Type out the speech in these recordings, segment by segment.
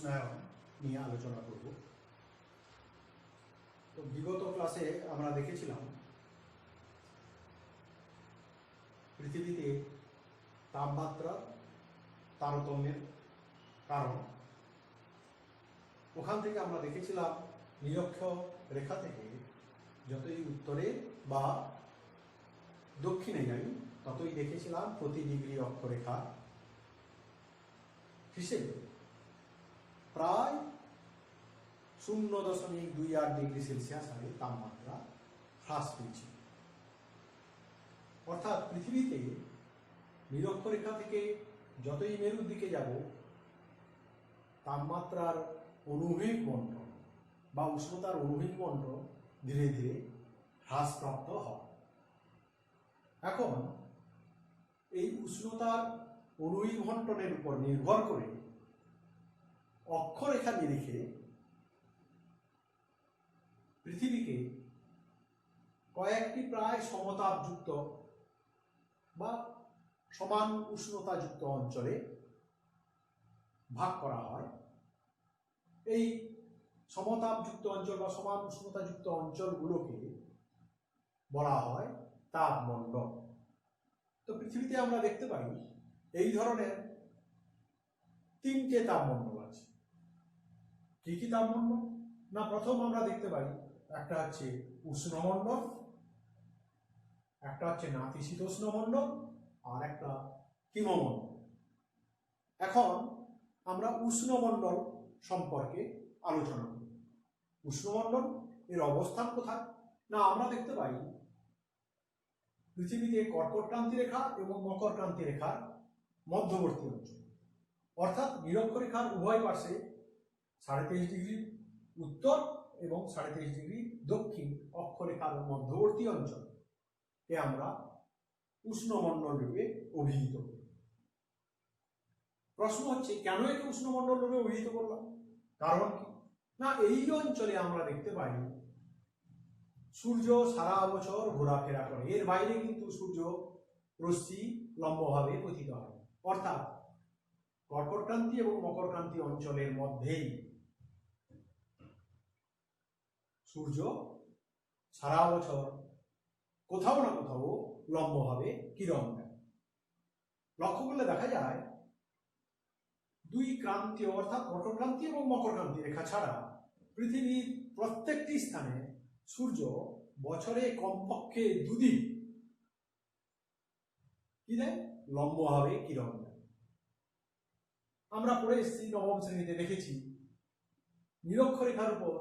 উষ্ণায়ন নিয়ে আলোচনা করব। তো বিগত ক্লাসে আমরা দেখেছিলাম পৃথিবীতে তাপমাত্রার তারতম্যের কারণ। ওখান থেকে আমরা দেখেছিলাম নিরক্ষ রেখা থেকে যতই উত্তরে বা দক্ষিণে যাই ততই দেখেছিলাম প্রতি ডিগ্রি অক্ষরেখা হিসেবে প্রায় 0.28 ডিগ্রি সেলসিয়াস হারে তাপমাত্রা হ্রাস পেয়েছে। অর্থাৎ পৃথিবীতে নিরক্ষরেখা থেকে যতই মেরুর দিকে যাব তাপমাত্রার অনুভূমিক বণ্টন বা উষ্ণতার অনুভূমিক বণ্টন ধীরে ধীরে হ্রাসপ্রাপ্ত হয়। এখন এই উষ্ণতার অনুভূমিক বণ্টনের উপর নির্ভর করে অক্ষরেখা নিরিখে পৃথিবীকে কয়েকটি প্রায় সমতাপযুক্ত বা সমান উষ্ণতাযুক্ত অঞ্চলে ভাগ করা হয়। এই সমতাপযুক্ত অঞ্চল বা সমান উষ্ণতাযুক্ত অঞ্চলগুলোকে বলা হয় তাপমণ্ডল। তো পৃথিবীতে আমরা দেখতে পাই এই ধরনের 3টে তাপমণ্ডল আছে। কি কি তাপমণ্ডল? না, প্রথম আমরা দেখতে পাই একটা হচ্ছে উষ্ণমণ্ডল, একটা হচ্ছে নাতিশীতোষ্ণ মণ্ডল, আর একটা হিমমণ্ডল। এখন আমরা উষ্ণমণ্ডল সম্পর্কে আলোচনা করি। উষ্ণমণ্ডল এর অবস্থান কোথায়? না, আমরা দেখতে পাই পৃথিবীতে কর্কটক্রান্তি রেখা এবং মকরক্রান্তি রেখার মধ্যবর্তী অঞ্চল, অর্থাৎ নিরক্ষরেখার উভয় পার্শ্বে 23.5 ডিগ্রি উত্তর এবং 23.5 ডিগ্রি দক্ষিণ অক্ষরেখার মধ্যবর্তী অঞ্চলকে আমরা উষ্ণমণ্ডল রূপে অভিহিত করি। প্রশ্ন হচ্ছে, কেন একে উষ্ণমণ্ডল রূপে অভিহিত করলাম? কারণ কি? না, এই অঞ্চলে আমরা দেখতে পাই সূর্য সারা বছর ঘোরাফেরা করে। এর বাইরে কিন্তু সূর্য রশ্মি লম্বভাবে পতিত হয়। অর্থাৎ কর্কটক্রান্তি এবং মকরক্রান্তি অঞ্চলের মধ্যেই সূর্য সারা বছর কোথাও না কোথাও লম্বভাবে কিরণ দেয়। লক্ষ্য করলে দেখা যায় দুই ক্রান্তীয় অর্থাৎ কর্কটক্রান্তি এবং মকরক্রান্তি রেখা ছাড়া পৃথিবীর প্রত্যেকটি স্থানে সূর্য বছরে কমপক্ষে দুদিন কি দেয়? লম্বভাবে কিরণ দেয়। আমরা পড়ে এসেছি, নবম শ্রেণীতে দেখেছি নিরক্ষরেখার উপর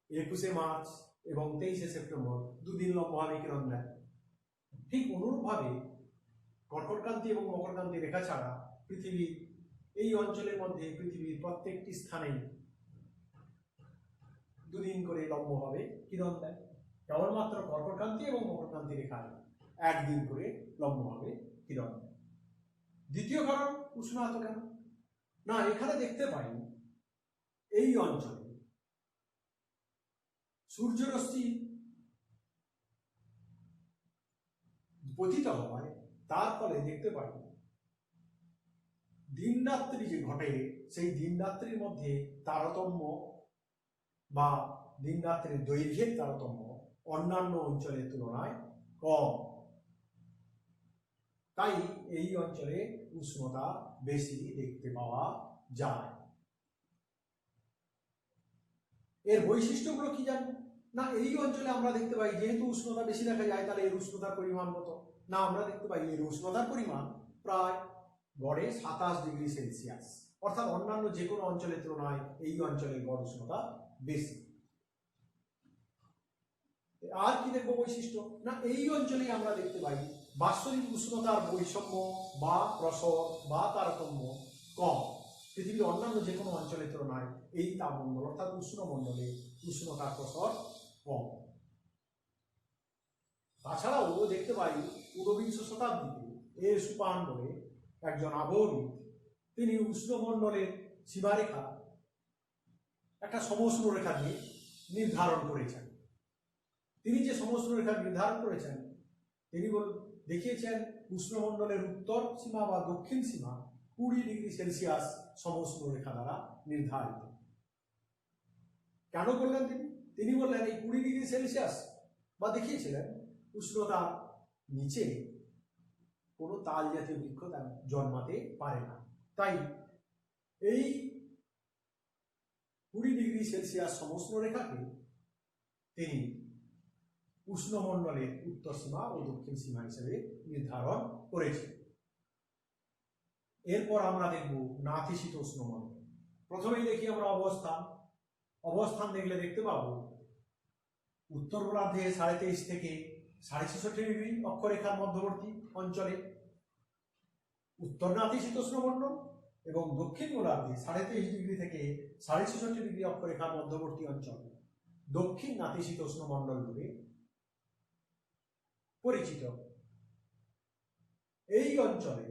21শে মার্চ এবং 23শে সেপ্টেম্বর দুদিন লম্বভাবে কিরণ দেয়। ঠিক অনুরূপভাবে কর্কটক্রান্তি এবং মকরক্রান্তি রেখা ছাড়া পৃথিবীর এই অঞ্চলের মধ্যে পৃথিবীর প্রত্যেকটি স্থানেই দুদিন করে লম্বভাবে কিরণ দেয়। কেবলমাত্র কর্কটক্রান্তি এবং মকরক্রান্তি রেখায় একদিন করে লম্বভাবে কিরণ দেয়। দ্বিতীয় কারণ, উষ্ণায়ন কেন? না, এখানে দেখতে পাই এই অঞ্চলে সূর্যরশ্মি পতিত হয়, তার ফলে দেখতে পাই দিন রাত্রি যে ঘটে সেই দিন রাত্রির মধ্যে তারতম্য বা দিন রাত্রির দৈর্ঘ্যের তারতম্য অন্যান্য অঞ্চলের তুলনায় কম। তাই এই অঞ্চলে উষ্ণতা বেশি দেখতে পাওয়া যায়। এর বৈশিষ্ট্যগুলো কি জানেন? না, এই অঞ্চলে আমরা দেখতে পাই যেহেতু উষ্ণতা বেশি দেখা যায়, তাহলে এর উষ্ণতার পরিমাণ কত? না, আমরা দেখতে পাই এর উষ্ণতার পরিমাণ প্রায় গড়ে 27 ডিগ্রি সেলসিয়াস। অর্থাৎ অন্যান্য যে কোনো অঞ্চলের তুলনায় এই অঞ্চলের গড় উষ্ণতা বেশি। আর কি দেখবো বৈশিষ্ট্য? না, এই অঞ্চলেই আমরা দেখতে পাই বাৎসরিক উষ্ণতার বৈষম্য বা প্রসর বা তারতম্য কম। পৃথিবীর অন্যান্য যে কোনো অঞ্চলের তুলনায় এই তাপমণ্ডল অর্থাৎ উষ্ণমণ্ডলে উষ্ণতার প্রসর কম। তাছাড়াও দেখতে পাই ঊনবিংশ শতাব্দীতে এ সুপান বলে একজন আবহবিদ, তিনি উষ্ণমণ্ডলের সীমারেখা একটা সমউষ্ণ রেখা দিয়ে নির্ধারণ করেছেন। তিনি যে সমউষ্ণ রেখা নির্ধারণ করেছেন তিনি দেখিয়েছেন উষ্ণমণ্ডলের উত্তর সীমা বা দক্ষিণ সীমা 20 ডিগ্রি সেলসিয়াস সমউষ্ণ রেখা দ্বারা নির্ধারিত। কেন বললেন তিনি বললেন এই 20 ডিগ্রি সেলসিয়াস বা দেখিয়েছিলেন উষ্ণতার নিচে কোনো তাল জাতীয় বৃক্ষ জন্মাতে পারে না, তাই এই 20 ডিগ্রি সেলসিয়াস সমউষ্ণ রেখাকে তিনি উষ্ণমণ্ডলের উত্তর সীমা ও দক্ষিণ সীমা হিসেবে নির্ধারণ করেছেন। এরপর আমরা দেখব নাতিশীতোষ্ণ মণ্ডল। প্রথমেই দেখি আমরা অবস্থান দেখলে দেখতে পাবো উত্তর গোলার্ধে 23.5 থেকে 66.5 ডিগ্রি অক্ষরেখার মধ্যবর্তী অঞ্চলে উত্তর নাতিশীতোষ্ণ মণ্ডল এবং দক্ষিণ গোলার্ধে 23.5 ডিগ্রি থেকে 66.5 ডিগ্রি অক্ষরেখার মধ্যবর্তী অঞ্চল দক্ষিণ নাতিশীতোষ্ণ মণ্ডল রূপে পরিচিত। এই অঞ্চলে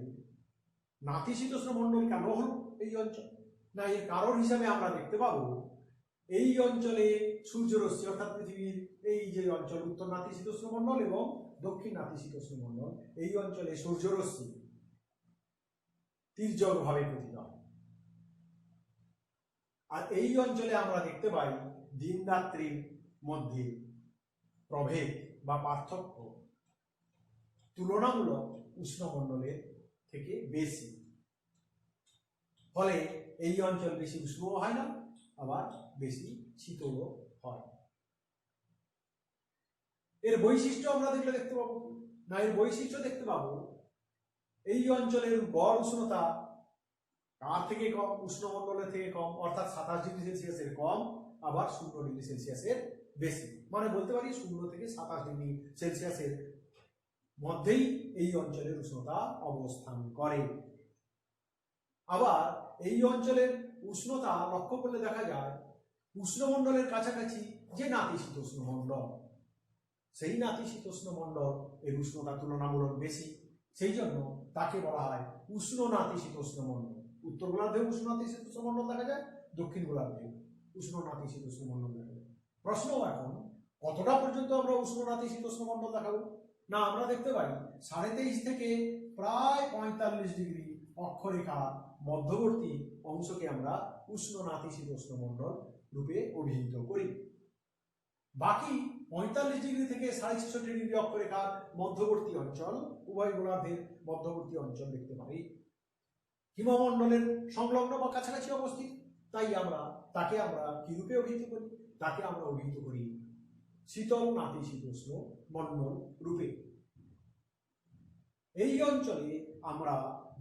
নাতিশীতোষ্ণ মণ্ডল কেন হলো এই অঞ্চল? না, এর কারণ হিসাবে আমরা দেখতে পাবো এই অঞ্চলে সূর্যরশ্মি অর্থাৎ পৃথিবীর এই যে অঞ্চল উত্তর নাতিশীতোষ্ণ মণ্ডল এবং দক্ষিণ নাতিশীতোষ্ণ মণ্ডল, এই অঞ্চলে সূর্যরশ্মি তির্যকভাবে পতিত হয়। আর এই অঞ্চলে আমরা দেখতে পাই দিন রাত্রির মধ্যে প্রভেদ বা পার্থক্য তুলনামূলক উষ্ণমণ্ডলের থেকে বেশি, ফলে এই অঞ্চল বেশি উষ্ণও হয় না আবার বেশি শীতলও হয়। এর বৈশিষ্ট্য আমরা দেখতে পাবো না, এর বৈশিষ্ট্য দেখতে পাবো এই অঞ্চলের গড় উষ্ণতা কার থেকে কম? উষ্ণমণ্ডলের থেকে কম, অর্থাৎ 27 ডিগ্রি সেলসিয়াসের কম, আবার 0 ডিগ্রি সেলসিয়াসের বেশি। মানে বলতে পারি 0 থেকে 27 ডিগ্রি সেলসিয়াসের মধ্যেই এই অঞ্চলের উষ্ণতা অবস্থান করে। আবার এই অঞ্চলের উষ্ণতা লক্ষ্য করলে দেখা যায় উষ্ণমণ্ডলের কাছাকাছি যে নাতিশীতোষ্ণ মণ্ডল, সেই নাতিশীতোষ্ণ মণ্ডল এর উষ্ণতা তুলনামূলক বেশি, সেই জন্য তাকে বলা হয় উষ্ণ নাতিশীতোষ্ণ মণ্ডল। উত্তর গোলার্ধে উষ্ণ নাতিশীতোষ্ণ মণ্ডল দেখা যায়, দক্ষিণ গোলার্ধে উষ্ণ নাতিশীতোষ্ণ মণ্ডল দেখা যায়। প্রশ্ন এখন কতটা পর্যন্ত আমরা উষ্ণ নাতিশীতোষ্ণ মণ্ডল দেখাবো? না, আমরা দেখতে পাই 23.5 থেকে প্রায় 45 ডিগ্রি অক্ষরেখা মধ্যবর্তী অংশকে আমরা উষ্ণ নাতিশীতোষ্ণ মণ্ডল রূপে অভিহিত করি। বাকি 45 ডিগ্রি থেকে 66.5 ডিগ্রি অক্ষরেখার মধ্যবর্তী অঞ্চল, উভয় গোলার্ধের মধ্যবর্তী অঞ্চল দেখতে পাই হিমমণ্ডলের সংলগ্ন বা কাছাকাছি অবস্থিত, তাই তাকে আমরা কি রূপে অভিহিত করি? তাকে আমরা অভিহিত করি শীতল নাতিশীতোষ্ণ মণ্ডল রূপে। এই অঞ্চলে আমরা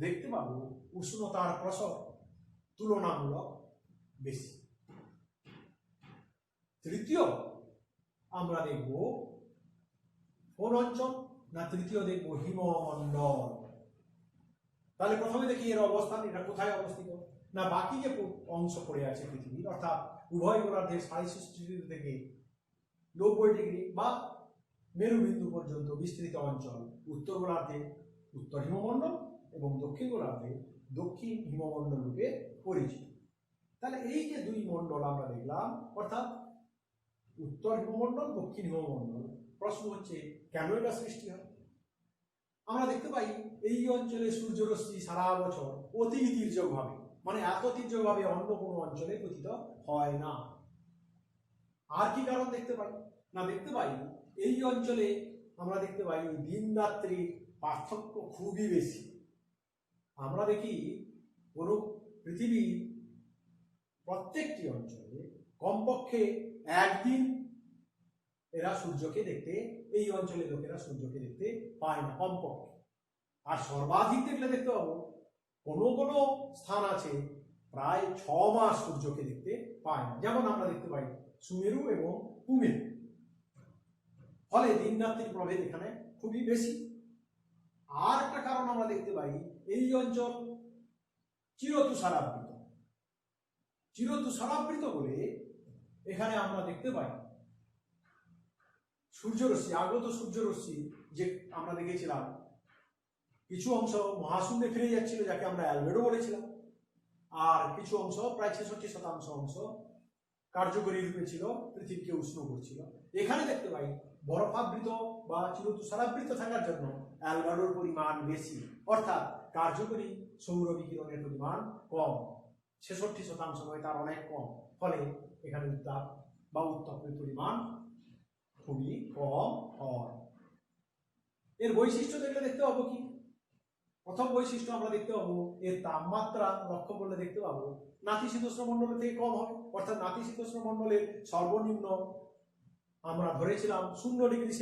দেখতে পাবো উষ্ণতার প্রসর তুলনামূলক বেশি। তৃতীয় আমরা দেখব কোন অঞ্চল? না, তৃতীয় দেখব হিমমণ্ডল। তাহলে প্রথমে দেখি এর অবস্থান, এটা কোথায় অবস্থিত? না, বাকি যে অংশ পড়ে আছে পৃথিবীর, অর্থাৎ উভয় গোলার্ধের 66 ডিগ্রি থেকে 90 ডিগ্রি বা মেরুবিন্দু পর্যন্ত বিস্তৃত অঞ্চল উত্তর গোলার্ধে উত্তর হিমমণ্ডল এবং দক্ষিণ গোলার্ধে দক্ষিণ হিমমণ্ডল রূপে পরিচিত। তাহলে এই যে দুই মণ্ডল আমরা দেখলাম, অর্থাৎ উত্তর হিমমণ্ডল দক্ষিণ হিমমণ্ডল, প্রশ্ন হচ্ছে কেন এটা সৃষ্টি হয়? আমরা দেখতে পাই এই অঞ্চলে সূর্যরশ্মি সারা বছর অতি তির্যকভাবে, মানে এত তির্যকভাবে অন্য কোনো অঞ্চলে পতিত হয় না। আর কি কারণ দেখতে পাই? না, দেখতে পাই এই অঞ্চলে আমরা দেখতে পাই দিন রাত্রির পার্থক্য খুবই বেশি। আমরা দেখি কোন পৃথিবীর প্রত্যেকটি অঞ্চলে কমপক্ষে একদিন এরা সূর্যকে দেখতে, এই অঞ্চলের লোকেরা সূর্যকে দেখতে পায় না কমপক্ষে। আর সর্বাধিক দেখলে দেখতে পাবো কোনো কোনো স্থান আছে প্রায় 6 মাস সূর্যকে দেখতে পায় না, যেমন আমরা দেখতে পাই সুমেরু এবং কুমেরু। ফলে দিন রাত্রির প্রভেদ এখানে খুবই বেশি। আর একটা কারণ আমরা দেখতে পাই এই অঞ্চল চিরতুষারাবৃত। চিরতুষারাবৃত বলে এখানে আমরা দেখতে পাই সূর্যরশ্মি, আগত সূর্যরশ্মি যে আমরা দেখেছিলাম কিছু অংশ মহাশূন্যে ফিরে যাচ্ছিল, যাকে আমরা অ্যালবেডো বলেছিলাম, আর কিছু অংশ প্রায় 66% অংশ কার্যকরী রূপে ছিল, পৃথিবীকে উষ্ণ করছিল। এখানে দেখতে পাই বরফাবৃত বা চিরতুষারাবৃত থাকার জন্য অ্যালবেডোর পরিমাণ বেশি, অর্থাৎ কার্যকরী সৌর বিকিরণের পরিমাণ কম, 66% নয়, তার অনেক কম। ফলে এখানে উত্তাপ বা উত্তপ্তের পরিমাণ খুবই কম হয়। এর বৈশিষ্ট্য দেখলে দেখতে পাবো কি, প্রথম বৈশিষ্ট্য আমরা দেখতে পাবো এর তাপমাত্রা লক্ষ্য করলে দেখতে পাবো নাতিশীতোষ্ণ মণ্ডল থেকে কম হবে। অর্থাৎ নাতিশীতোষ্ণ মণ্ডলের সর্বনিম্ন আমরা ধরেছিলাম 0°C,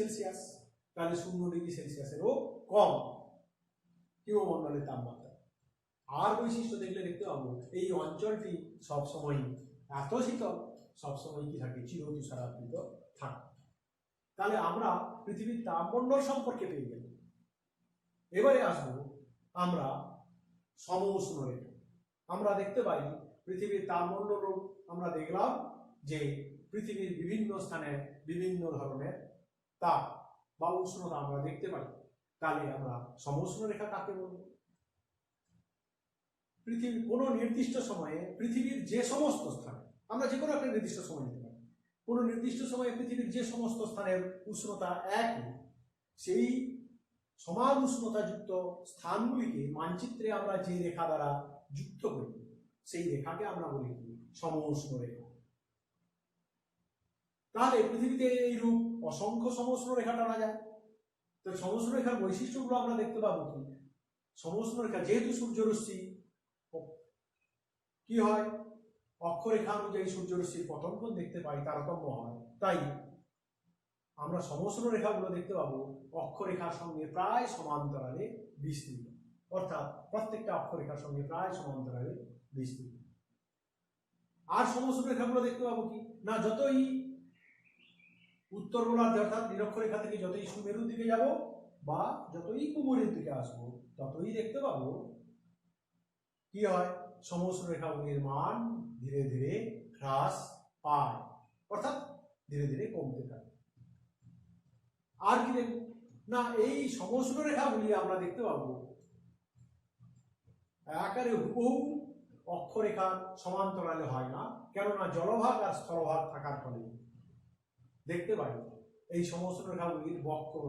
তাহলে 0°C-এরও কম হিমমণ্ডলের তাপমাত্রা। আর বৈশিষ্ট্য দেখলে দেখতে পাবো এই অঞ্চলটি সবসময় এত শীতল, সবসময় কি থাকে, চিরতুষারাবৃত থাকে। তাহলে আমরা পৃথিবীর তাপমণ্ডল সম্পর্কে পেয়ে গেলাম। এবারে আসবো আমরা সমউষ্ণ রেখা। আমরা দেখতে পাই পৃথিবীর তাপমণ্ডল আমরা দেখলাম যে পৃথিবীর বিভিন্ন স্থানে বিভিন্ন ধরনের তাপ বা উষ্ণতা আমরা দেখতে পাই। তাহলে আমরা সমউষ্ণ রেখা কাকে বলবো? পৃথিবীর কোনো নির্দিষ্ট সময়ে পৃথিবীর যে সমস্ত স্থানে, আমরা যে কোনো একটা নির্দিষ্ট সময় নিতে পারি, কোনো নির্দিষ্ট সময়ে পৃথিবীর যে সমস্ত স্থানের উষ্ণতা একই, সেই সমান উষ্ণতাযুক্ত স্থানগুলিকে মানচিত্রে আমরা যে রেখা দ্বারা যুক্ত করি, সেই রেখাকে আমরা বলি সমউষ্ণ রেখা। তাহলে পৃথিবীতে এই রূপ অসংখ্য সমউষ্ণ রেখা টানা যায়। তো সমউষ্ণ রেখার বৈশিষ্ট্যগুলো আমরা দেখতে পাবো কি, সমউষ্ণ রেখা যেহেতু সূর্যরশ্মি কি হয়, অক্ষরেখা অনুযায়ী সূর্যরশ্মির পতন কোণ দেখতে পাই, তারতম্য হয়। তাই আমরা সমউষ্ণ রেখাগুলো দেখতে পাবো অক্ষরেখার সঙ্গে প্রায় সমান্তরালে বিস্তৃত, অর্থাৎ প্রত্যেকটা অক্ষরেখার সঙ্গে প্রায় সমান্তরালে বিস্তৃত। আর সমউষ্ণ রেখাগুলো দেখতে পাবো কি না, যতই উত্তর গোলার্ধে অর্থাৎ নিরক্ষরেখা থেকে যতই সুমেরুর দিকে যাব বা যতই কুমোরের দিকে আসবো, ততই দেখতে পাবো কি হয়, সমউষ্ণ রেখাগুলির মান ধীরে ধীরে হ্রাস পায়, অর্থাৎ ধীরে ধীরে কমতে থাকে। আর কি দেখব না, এই সমউষ্ণ রেখাগুলি আমরা দেখতে পাবো আকারে হুবহু অক্ষরেখার সমান্তরালে হয় না, কেননা জলভাগ আর স্থলভাগ থাকার ফলে দেখতে পাই এই সমউষ্ণ রেখাগুলির বক্র,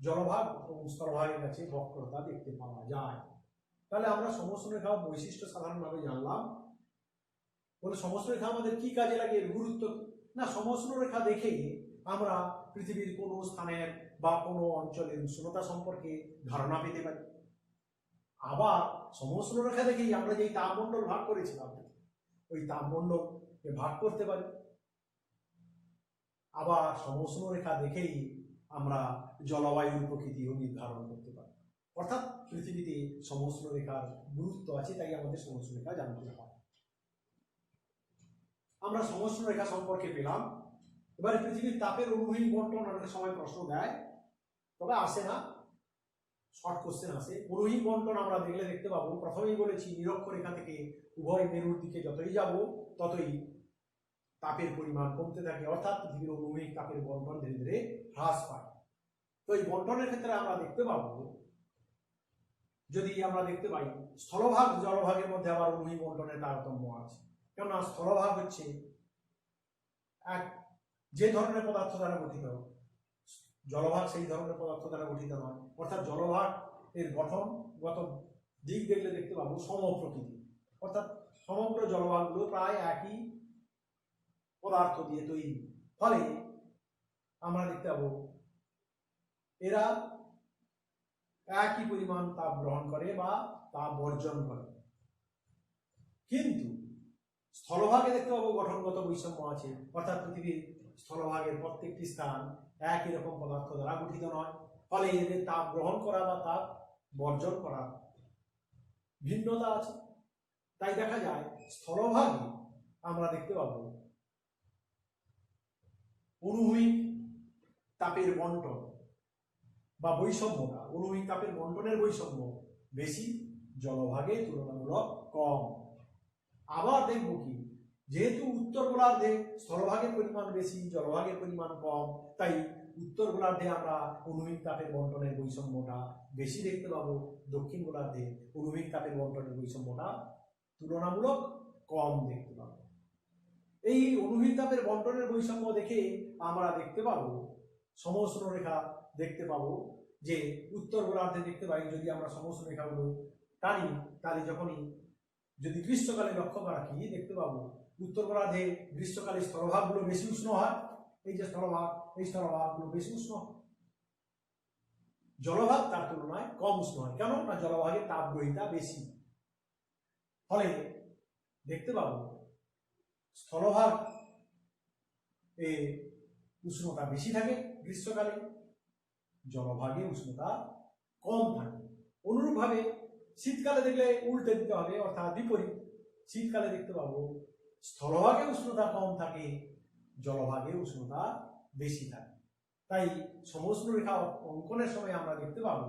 জলভাগ এবং স্থলভাগের কাছে বক্রতা দেখতে পাওয়া যায়। তাহলে আমরা সমউষ্ণ রেখার বৈশিষ্ট্য সাধারণভাবে জানলাম। বলে সমউষ্ণ রেখা আমাদের কি কাজে লাগে, এর গুরুত্ব না, সমউষ্ণ রেখা দেখে আমরা পৃথিবীর কোনো স্থানের বা কোনো অঞ্চলের উষ্ণতা সম্পর্কে ধারণা পেতে পারি। আবার সমউষ্ণ রেখা দেখেই আমরা যেই তাপমণ্ডল ভাগ করেছিলাম, ওই তাপমণ্ডলকে ভাগ করতে পারি। আবার সমউষ্ণ রেখা দেখেই আমরা জলবায়ুর প্রকৃতিও নির্ধারণ করতে পারি। অর্থাৎ পৃথিবীতে সমউষ্ণ রেখার গুরুত্ব আছে, তাই আমাদের সমউষ্ণ রেখা জানতে হয়। আমরা সমউষ্ণ রেখা সম্পর্কে পেলাম। এবারে পৃথিবীর তাপের অনুভূমিক বণ্টন অনেক সময় প্রশ্ন দেয়, তবে আসে না, শর্ট কোশ্চেন আসে। অনুভূমিক বণ্টন আমরা দেখলে দেখতে পাবো, প্রথমেই বলেছি নিরক্ষরেখা থেকে উভয় মেরুর দিকে যতই যাব ততই তাপের পরিমাণ কমতে থাকে, অর্থাৎ পৃথিবীর অনুভূমিক তাপের বণ্টন ধীরে ধীরে হ্রাস পায়। তো এই বণ্টনের ক্ষেত্রে আমরা দেখতে পাবো, যদি আমরা দেখতে পাই স্থলভাগ জলভাগের মধ্যে আবার অনুভূমিক বণ্টনের তারতম্য আছে। কেননা স্থলভাগ হচ্ছে এক যে ধরনের পদার্থ দ্বারা গঠিত, জলভাগ সেই ধরনের পদার্থ দ্বারা গঠিত নয়। অর্থাৎ জলভাগ এর গঠনগত দিক দেখলে দেখতে পাবো সমপ্রকৃতি, অর্থাৎ সমগ্র জলভাগগুলো প্রায় একই পদার্থ দিয়ে তৈরি। ফলে আমরা দেখতে পাবো এরা একই পরিমাণ তাপ গ্রহণ করে বা তাপ বর্জন করে। কিন্তু স্থলভাগে দেখতে পাবো গঠনগত বৈষম্য আছে, অর্থাৎ পৃথিবীর স্থলভাগের প্রত্যেকটি স্থান একই রকম পদার্থ দ্বারা গঠিত নয়। ফলে এদের তাপ গ্রহণ করা বা তাপ বর্জন করা ভিন্নতা আছে। তাই দেখা যায় স্থলভাগে আমরা দেখতে পাবো অনুভূমিক তাপের বণ্টন বা বৈষম্যটা, অনুভূমিক তাপের বণ্টনের বৈষম্য বেশি, জলভাগে তুলনামূলক কম। আবার দেখব কি, যেহেতু উত্তর গোলার্ধে স্থলভাগের পরিমাণ বেশি, জলভাগের পরিমাণ কম, তাই উত্তর গোলার্ধে আমরা অনুভূমিক তাপের বণ্টনের বৈষম্যটা বেশি দেখতে পাবো, দক্ষিণ গোলার্ধে অনুভূমিক তাপের বণ্টনের বৈষম্যটা তুলনামূলক কম দেখতে পাবো। এই অনুভূমিক তাপের বণ্টনের বৈষম্য দেখে আমরা দেখতে পাবো সমউষ্ণ রেখা দেখতে পাবো যে উত্তর গোলার্ধে দেখতে পাই, যদি আমরা সমউষ্ণ রেখাগুলো টানি, তাহলে যখনই যদি গ্রীষ্মকালে লক্ষ্য রাখি দেখতে পাবো উত্তর গোলার্ধে গ্রীষ্মকালে স্থলভাগগুলো বেশি উষ্ণ হয়, এই যে স্থলভাগ, এই স্থলভাগগুলো বেশি উষ্ণ হয়। জলভাগ তার তুলনায় কম উষ্ণ হয়, কেন না জলভাগের তাপগ্রহিতা বেশি। ফলে দেখতে পাবো স্থলভাগ এ উষ্ণতা বেশি থাকে গ্রীষ্মকালে, জলভাগে উষ্ণতা কম থাকে। অনুরূপভাবে শীতকালে দেখলে উল্টে দিতে হবে, অর্থাৎ বিপরীত। শীতকালে দেখতে পাবো স্থলভাগে উষ্ণতা কম থাকে, জলভাগে উষ্ণতা বেশি থাকে। তাই সমুদ্র রেখা অঙ্কনের সময় আমরা দেখতে পাবো,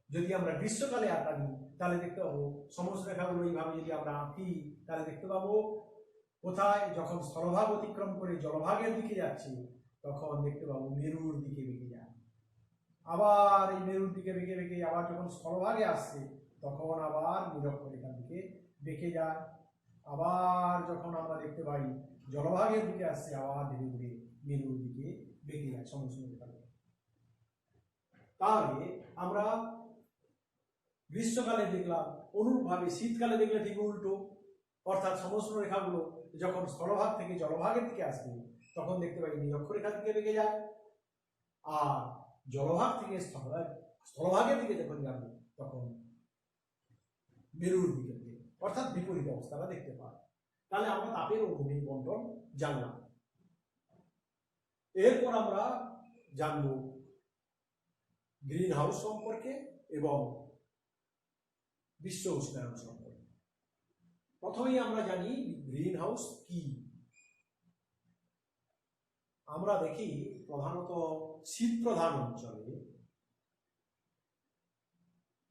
যদি আমরা গ্রীষ্মকালে আঁকি তাহলে দেখতে পাবো সমুদ্র রেখাগুলো এইভাবে যদি আমরা আঁকি তাহলে দেখতে পাবো কোথায় যখন স্থলভাগ অতিক্রম করে জলভাগের দিকে যাচ্ছে তখন দেখতে পাবো মেরুর দিকে বেঁকে যায়, আবার এই মেরুর দিকে বেঁকে বেঁকে আবার যখন স্থলভাগে আসছে তখন আবার নিরক্ষরেখার দিকে বেঁকে যায়, আবার যখন আমরা দেখতে পাই জলভাগের দিকে আসছে আবার ধীরে ধীরে মেরুর দিকে বেঁকে যায় সমুদ্র রেখা। তাহলে আমরা গ্রীষ্মকালে দেখলাম, অনুরূপভাবে শীতকালে দেখলে ঠিক উল্টো, অর্থাৎ সমুদ্র রেখাগুলো যখন স্থলভাগ থেকে জলভাগের দিকে আসবে তখন দেখতে পাই নিরক্ষরেখার দিকে বেঁকে যায়, আর জলভাগ থেকে স্থলভাগের দিকে যখন যাবে তখন মেরুর দিকে, অর্থাৎ বিপরীত অবস্থাটা দেখতে পাই। তাহলে আমরা তাপের অনুভূমিক বন্টন জানলাম। এরপর আমরা জানব গ্রিন হাউস সম্পর্কে এবং বিশ্ব উষ্ণায়ন সম্পর্কে। প্রথমেই আমরা জানি গ্রিন হাউস কি। আমরা দেখি প্রধানত শীত প্রধান অঞ্চলে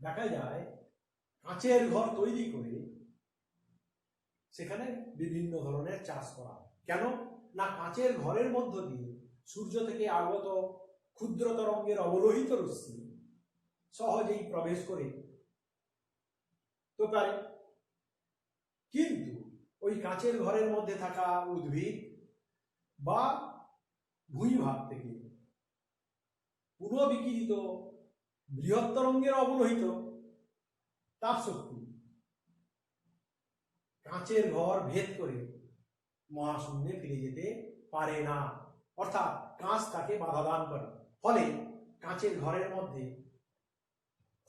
দেখা যায় কাঁচের ঘর তৈরি করে সেখানে বিভিন্ন ধরনের চাষ করা। কেন না কাঁচের ঘরের মধ্য দিয়ে সূর্য থেকে আগত ক্ষুদ্র তরঙ্গের অবলোহিত রশ্মি সহজেই প্রবেশ করে তো পারে, কিন্তু ওই কাঁচের ঘরের মধ্যে থাকা উদ্ভিদ বা ভূমিভাগ থেকে পুনঃবিকিরিত বৃহৎ তরঙ্গের অবলোহিত তাপ শক্তি কাঁচের ঘর ভেদ করে মহাশূন্যে ফিরে যেতে পারে না, অর্থাৎ কাঁচ তাকে বাধা দান করে। ফলে কাঁচের ঘরের মধ্যে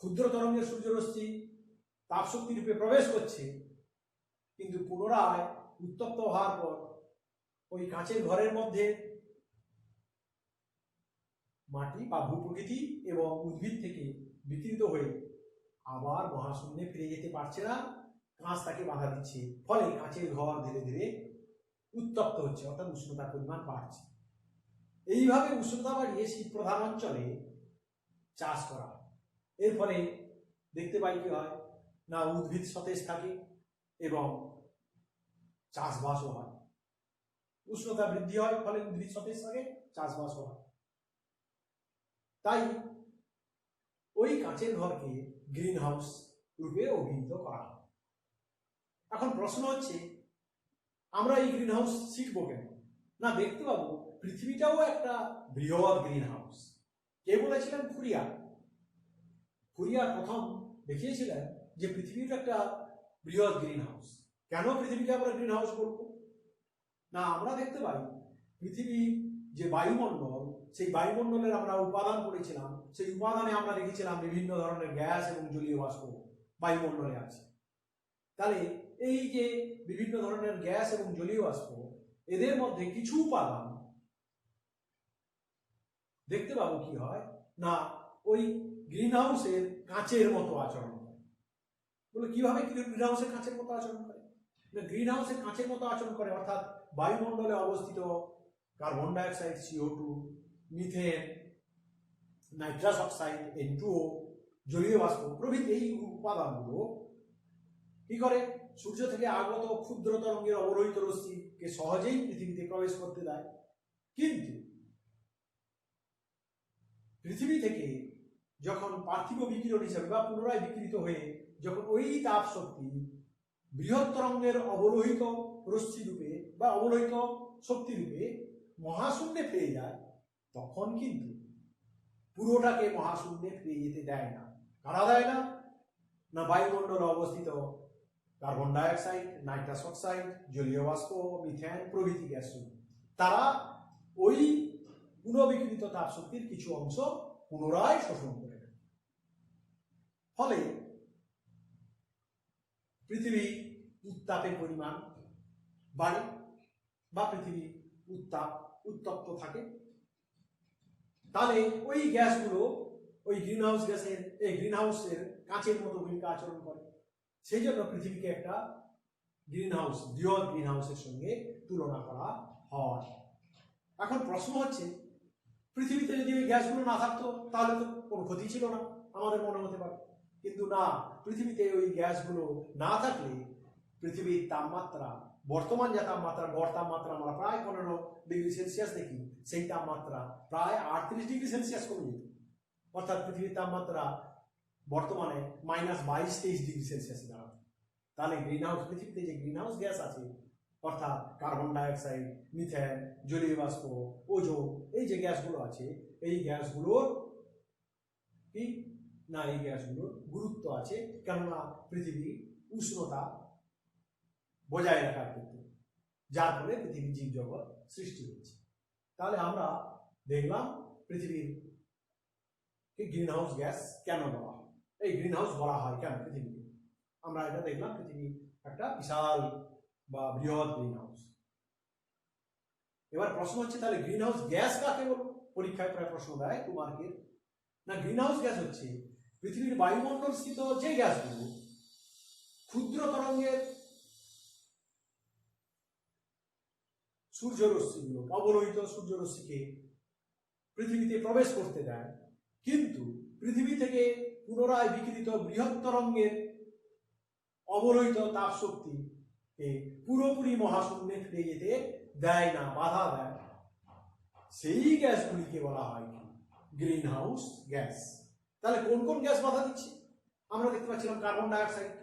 ক্ষুদ্র তরঙ্গের সূর্যরশ্মি তাপ শক্তি রূপে প্রবেশ করছে, কিন্তু পুনরায় উত্তপ্ত হওয়ার পর ওই কাঁচের ঘরের মধ্যে মাটি বা ভূপ্রকৃতি এবং উদ্ভিদ থেকে বিকৃত হয়ে আবার মহাশূন্যে ফিরে যেতে পারছে না, কাঁচ তাকে বাধা দিচ্ছে। ফলে কাঁচের ঘর ধীরে ধীরে উত্তপ্ত হচ্ছে, অর্থাৎ উষ্ণতার পরিমাণ বাড়ছে। এইভাবে উষ্ণতা বাড়িয়ে শীত প্রধান অঞ্চলে চাষ করা হয়। এর ফলে দেখতে পাই কি হয় না উদ্ভিদ সতেজ থাকে এবং চাষবাসও হয়। উষ্ণতা বৃদ্ধি হয়, ফলে উদ্ভিদ সতেজ থাকে, চাষবাসও হয়। তাই ওই কাঁচের ঘরকে গ্রিন হাউস রূপে অভিহিত করা হয়। এখন প্রশ্ন হচ্ছে আমরা এই গ্রিন হাউস শিখবো কেন? না দেখতে পাবো পৃথিবীটাও একটা বৃহৎ গ্রিন হাউস। কে বলেছিলেন? ফুরিয়ার। ফুরিয়ার প্রথম দেখিয়েছিলেন যে পৃথিবীটা একটা বৃহৎ গ্রিন হাউস। কেন পৃথিবীকে আমরা গ্রিন হাউস বলবো? না আমরা দেখতে পাই পৃথিবী যে বায়ুমণ্ডল, সেই বায়ুমণ্ডলের আমরা উপাদান পড়েছিলাম, সেই উপাদানে আমরা দেখেছিলাম বিভিন্ন ধরনের গ্যাস এবং জলীয় বাষ্প বায়ুমণ্ডলে আছে। তাহলে এই যে বিভিন্ন ধরনের গ্যাস এবং জলীয় বাষ্প, এদের মধ্যে কিছু উপাদান দেখতে পাবো কি হয় না ওই গ্রিন হাউসের কাঁচের মতো আচরণ করে। বলে কিভাবে গ্রিন হাউসের কাঁচের মতো আচরণ করে? গ্রিন হাউসের কাঁচের মতো আচরণ করে, অর্থাৎ বায়ুমণ্ডলে অবস্থিত carbon dioxide CO2, methane, nitrous oxide N2O, জলীয় বাষ্প প্রভৃতি এই উপাদানগুলো কি করে সূর্য থেকে আগত ক্ষুদ্র তরঙ্গের অবলোহিত রশ্মিকে সহজেই পৃথিবীতে প্রবেশ করতে দেয়। কিন্তু পৃথিবী থেকে যখন পার্থিব বিকিরণ হিসাবে বা পুনরায় বিকিরিত হয়ে যখন ওই তাপ শক্তি বৃহৎ তরঙ্গের অবলোহিত রশ্মি রূপে বা অবলোহিত শক্তি রূপে মহাশূন্যে ফিরে যায়, তখন কিন্তু পুরোটাকে মহাশূন্যে ফিরে যেতে দেয় না। কারা দেয় না? না বায়ুমণ্ডলে অবস্থিত কার্বন ডাইঅক্সাইড, নাইট্রাস অক্সাইড, জলীয় বাষ্প, মিথেন প্রভৃতি গ্যাস, তারা ওই পুনর্বিকিরিত তাপ শক্তির কিছু অংশ পুনরায় শোষণ করে নেয়। ফলে পৃথিবী উত্তাপের পরিমাণ বাড়ে বা পৃথিবী উত্তপ্ত থাকে। তাহলে ওই গ্যাসগুলো ওই গ্রিন হাউসের কাঁচের মতো ভূমিকা আচরণ করে। সেই জন্য পৃথিবীকে একটা বৃহৎ গ্রিন হাউসের সঙ্গে তুলনা করা হয়। এখন প্রশ্ন হচ্ছে, পৃথিবীতে যদি ওই গ্যাসগুলো না থাকতো তাহলে তো কোনো ক্ষতি ছিল না, আমাদের মনে হতে পারে। কিন্তু না, পৃথিবীতে ওই গ্যাসগুলো না থাকলে পৃথিবীর তাপমাত্রা, বর্তমান যে তাপমাত্রা, গড় তাপমাত্রা আমরা প্রায় 15 ডিগ্রি সেলসিয়াস দেখি, সেই তাপমাত্রা প্রায় 38 ডিগ্রি সেলসিয়াস কমে যেত। অর্থাৎ পৃথিবীর তাপমাত্রা বর্তমানে -22-23 ডিগ্রি সেলসিয়াসে দাঁড়াবে। তাহলে পৃথিবীতে যে গ্রিন হাউস গ্যাস আছে, অর্থাৎ কার্বন ডাইঅক্সাইড, মিথেন, জলীয় বাষ্প, ওজোন, এই যে গ্যাসগুলো আছে, এই গ্যাসগুলোর কি না, এই গ্যাসগুলোর গুরুত্ব আছে। কেননা পৃথিবী উষ্ণতা বজায় রাখার ক্ষেত্রে, যার ফলে পৃথিবীর জীবজগৎ সৃষ্টি হয়েছে। তাহলে আমরা দেখলাম পৃথিবীর গ্রিন হাউস গ্যাস কেন বলা হয়, এই গ্রিন হাউস বলা হয় কেন পৃথিবীকে, আমরা এটা দেখলাম। পৃথিবী একটা বিশাল বা বৃহৎ গ্রিন হাউস। এবার প্রশ্ন হচ্ছে, তাহলে গ্রিন হাউস গ্যাস কাকে বলবো? পরীক্ষায় প্রায় প্রশ্ন দেয় 2 মার্কের। না, গ্রিন হাউস গ্যাস হচ্ছে পৃথিবীর বায়ুমণ্ডল স্থিত যে গ্যাসগুলো ক্ষুদ্র তরঙ্গের সূর্যরশ্মিগুলো, অবলোহিত সূর্যরশ্মিকে পৃথিবীতে প্রবেশ করতে দেয়, কিন্তু পৃথিবী থেকে পুনরায় বিকিরিত বৃহৎ তরঙ্গের অবলোহিত তাপ শক্তিকে পুরোপুরি মহাশূন্যে ফিরে যেতে দেয় না, বাধা দেয়। সেই গ্যাসগুলিকে বলা হয় গ্রিন হাউস গ্যাস। তাহলে কোন কোন গ্যাস বাধা দিচ্ছে? আমরা দেখতে পাচ্ছিলাম কার্বন ডাইঅক্সাইড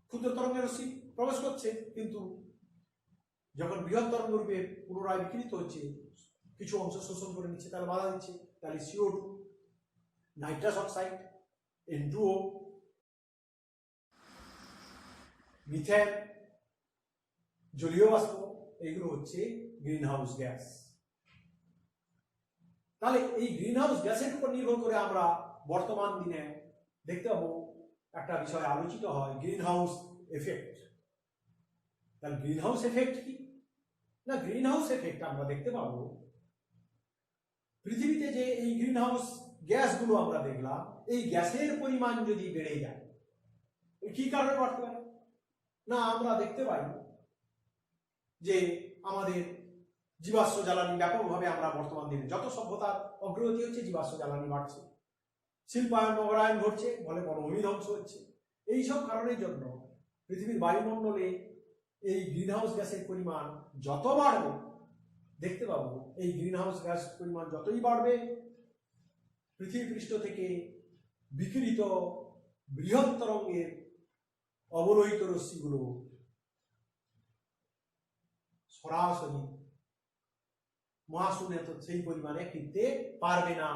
ক্ষুদ্র তরঙ্গের রশ্মি প্রবেশ করছে, কিন্তু যখন বৃহৎ তরঙ্গ রূপে পুনরায় বিকিরিত হচ্ছে, কিছু অংশ শোষণ করে নিচ্ছে, তাহলে বাধা দিচ্ছে। তাহলে CO2, nitrous oxide, N2O, methane, জলীয় বাষ্প, এগুলো হচ্ছে গ্রিন হাউস গ্যাস। তাহলে এই গ্রিন হাউস গ্যাসের উপর নির্ভর করে আমরা বর্তমান দিনে দেখতে পাবো একটা বিষয় আলোচিত হয়, গ্রিন হাউস এফেক্ট। তাহলে গ্রিন হাউস এফেক্ট কি? না, গ্রিন হাউস এফেক্ট আমরা দেখতে পাবো পৃথিবীতে যে এই গ্রিন হাউস গ্যাসগুলো আমরা দেখলাম, এই গ্যাসের পরিমাণ যদি বেড়ে যায়, কি কারণে বাড়তে পারে? না, আমরা দেখতে পাই যে আমাদের জীবাশ্ম জ্বালানি ব্যাপকভাবে, আমরা বর্তমান দিনে যত সভ্যতার অগ্রগতি হচ্ছে, জীবাশ্ম জ্বালানি বাড়ছে, শিল্পায়ন, নগরায়ন ঘটছে, ফলে বনভূমি ধ্বংস হচ্ছে। এইসব কারণের জন্য পৃথিবীর বায়ুমণ্ডলে এই গ্রিন হাউস গ্যাসের পরিমাণ যত বাড়বে, দেখতে পাবো এই গ্রিন হাউস গ্যাস পরিমাণ যতই বাড়বে, পৃথিবী পৃষ্ঠ থেকে বিকিরিত বৃহৎ তরঙ্গের অবলোহিত রশ্মিগুলো সরাসরি মহাশূন্যে তো সেই পরিমাণে ফিরতে পারবে না,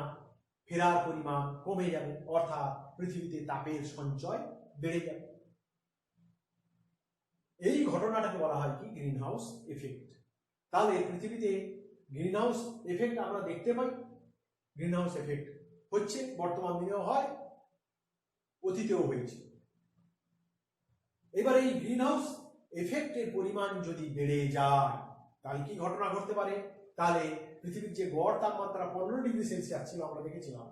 ফেরার পরিমাণ কমে যাবে, অর্থাৎ পৃথিবীতে তাপের সঞ্চয় বেড়ে যাবে। এই ঘটনাটাকে বলা হয় কি? Green house effect. তাহলে পৃথিবীতে গ্রিন হাউস এফেক্ট আমরা দেখতে পাই। গ্রিন হাউস এফেক্ট হচ্ছে, বর্তমান দিনেও হয়, অতীতেও হয়েছে। এবার এই গ্রিন হাউস এফেক্টের পরিমাণ যদি বেড়ে যায়, তাহলে কি ঘটনা ঘটতে পারে? তাহলে পৃথিবীর যে গড় তাপমাত্রা 15 ডিগ্রি সেলসিয়াস ছিল, আমরা দেখেছিলাম,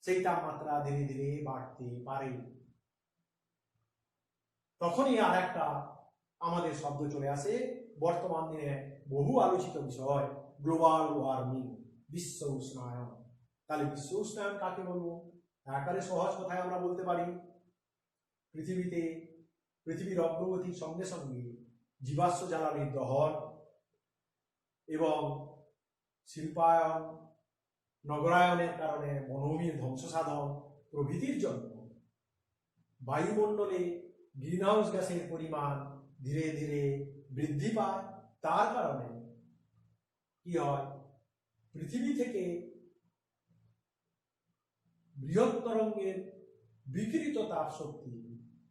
সেই তাপমাত্রা ধীরে ধীরে বাড়তে পারে। তখনই আর একটা আমাদের শব্দ চলে আসে, বর্তমান দিনে বহু আলোচিত বিষয়, গ্লোবাল ওয়ার্মিং, বিশ্ব উষ্ণায়ন। তাহলে বিশ্ব উষ্ণায়ন কাকে বলবো? একেবারে সহজ কথায় আমরা বলতে পারি, পৃথিবীর অগ্রগতির সঙ্গে সঙ্গে জীবাশ্ম জ্বালানির দহন এবং শিল্পায়ন, নগরায়নের কারণে বনভূমির ধ্বংস সাধন প্রভৃতির জন্য বায়ুমণ্ডলে গ্রিনহাউস গ্যাসের পরিমাণ ধীরে ধীরে বৃদ্ধি পায়। তার কারণে কি হয়? পৃথিবী থেকে বৃহৎ তরঙ্গের বিকিরিত তাপ শক্তি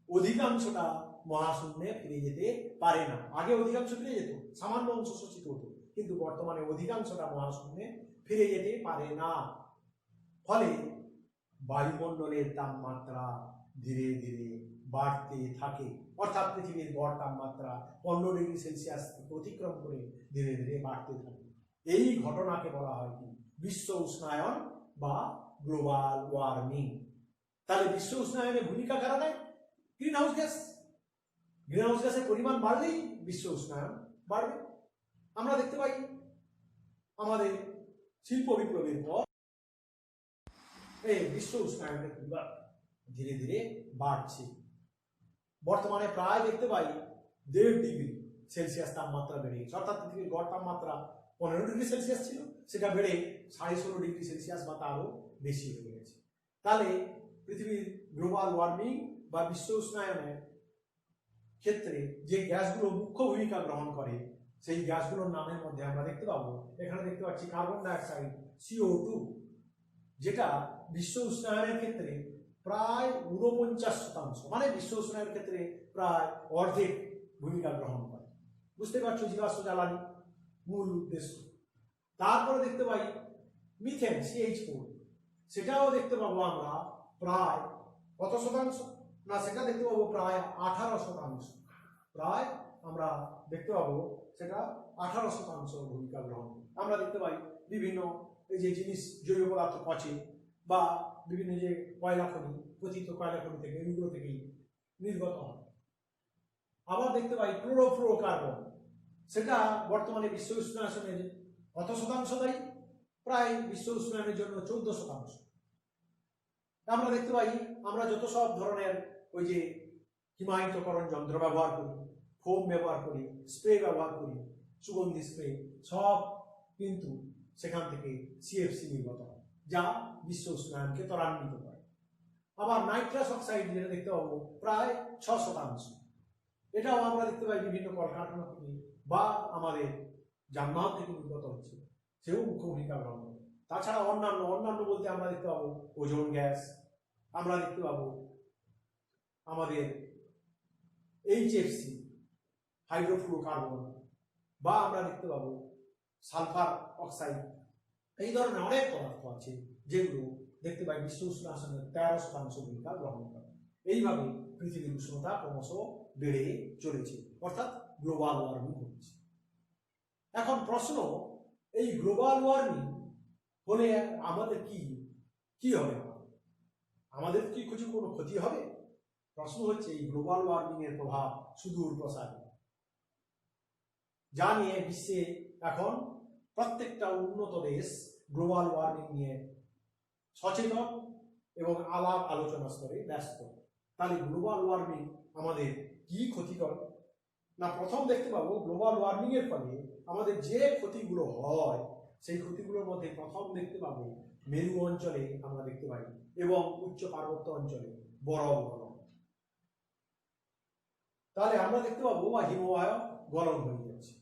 অধিকাংশটা মহাশূন্যে ফিরে যেতে পারে না। আগে অধিকাংশ ফিরে যেত, সামান্য অংশ শোষিত হতো, কিন্তু বর্তমানে অধিকাংশটা মহাশূন্যে ফিরে যেতে পারে না। ফলে বায়ুমণ্ডলের তাপমাত্রা ধীরে ধীরে বাড়তে থাকে, অর্থাৎ পৃথিবীর গড় তাপমাত্রা 15°C থেকে অতিক্রম করে ধীরে ধীরে বাড়তে থাকে। এই ঘটনাকে বলা হয় কি? বিশ্ব উষ্ণায়ন বা গ্লোবাল ওয়ার্মিং। তাহলে বিশ্ব উষ্ণায়নের ভূমিকা কারা নেয়? Green house gas. Green house গ্যাসের পরিমাণ বাড়লেই বিশ্ব উষ্ণায়ন বাড়বে। আমরা দেখতে পাই আমাদের শিল্প বিপ্লবের পর এই বিশ্ব উষ্ণায়নের পরিমাণ ধীরে ধীরে বাড়ছে। বর্তমানে প্রায় দেখতে পাই 1.5°C তাপমাত্রা বেড়ে গেছে, অর্থাৎ পৃথিবীর গড় তাপমাত্রা 15°C ছিল, সেটা বেড়ে 16.5°C বা তারও বেশি হয়ে গেছে। তাহলে পৃথিবীর গ্লোবাল ওয়ার্মিং বা বিশ্ব উষ্ণায়নের ক্ষেত্রে যে গ্যাসগুলো মুখ্য ভূমিকা গ্রহণ করে, সেই গ্যাসগুলোর নামের মধ্যে আমরা দেখতে পাবো, এখানে দেখতে পাচ্ছি কার্বন ডাইঅক্সাইড CO2, যেটা বিশ্ব উষ্ণায়নের ক্ষেত্রে প্রায় 49%, মানে বিশ্ব উষ্ণায়নের ক্ষেত্রে প্রায় অর্ধেক ভূমিকা গ্রহণ করে। বুঝতে পারছো জীবাশ্ম জ্বালানি মূল উদ্দেশ্য। তারপরে দেখতে পাই মিথেন CH4, সেটাও দেখতে পাবো আমরা প্রায় কত শতাংশ? না, সেটা দেখতে পাবো প্রায় 18%। প্রায় আমরা দেখতে পাবো সেটা 18% ভূমিকা গ্রহণ। আমরা দেখতে পাই বিভিন্ন এই যে জিনিস জৈব পদার্থ পচে বা বিভিন্ন যে কয়লা খনি, পতিত কয়লা খনি থেকে, এগুলো থেকেই নির্গত হয়। আবার দেখতে পাই ক্লোরোফ্লোরোকার্বন, সেটা বর্তমানে বিশ্ব উষ্ণায়নের কত শতাংশ দায়ী? প্রায় বিশ্ব উষ্ণায়নের জন্য 14%। আমরা দেখতে পাই আমরা যত সব ধরনের ওই যে হিমায়িতকরণ যন্ত্র ব্যবহার করি, ফোম ব্যবহার করি, স্প্রে ব্যবহার করি, সুগন্ধি স্প্রে, সব কিন্তু সেখান থেকে CFC নির্গত হয়, যা বিশ্ব উষ্ণায়নকে ত্বরান্বিত করে। আবার নাইট্রাস অক্সাইড, যেটা দেখতে পাবো প্রায় 6%, এটাও আমরা দেখতে পাই বিভিন্ন কলকারখানা থেকে বা আমাদের যানবাহন থেকে নির্গত হচ্ছে, সেও মুখ্য ভূমিকা গ্রহণ করে। তাছাড়া অন্যান্য বলতে আমরা দেখতে পাবো ওজোন গ্যাস, আমরা দেখতে পাবো আমাদের HFC হাইড্রোফ্লোরোকার্বন, বা আমরা দেখতে পাবো সালফার অক্সাইড। এই ধরনের অনেক পদার্থ আছে যেগুলো দেখতে পাই বিশ্ব উষ্ণায়নের 13% ভূমিকা গ্রহণ করে। এইভাবে পৃথিবীর উষ্ণতা ক্রমশ বেড়ে চলেছে, অর্থাৎ গ্লোবাল ওয়ার্মিং হচ্ছে। এখন প্রশ্ন, এই গ্লোবাল ওয়ার্মিং হলে আমাদের কি হবে? আমাদের কি কিছু কোনো ক্ষতি হবে? প্রশ্ন হচ্ছে এই গ্লোবাল ওয়ার্মিং এর প্রভাব সুদূর প্রসারী, যা নিয়ে বিশ্বে এখন প্রত্যেকটা উন্নত দেশ গ্লোবাল ওয়ার্মিং নিয়ে সচেতন এবং আলাপ আলোচনা স্তরে ব্যস্ত। তাহলে গ্লোবাল ওয়ার্মিং আমাদের কি ক্ষতি করে? না, প্রথম দেখতে পাবো গ্লোবাল ওয়ার্মিং এর ফলে আমাদের যে ক্ষতিগুলো হয়, সেই ক্ষতিগুলোর মধ্যে প্রথম দেখতে পাবো মেরু অঞ্চলে আমরা দেখতে পাই এবং উচ্চ পার্বত্য অঞ্চলে বরফ গলন। তাহলে আমরা দেখতে পাবো হিমবাহ গলন হয়ে যাচ্ছে।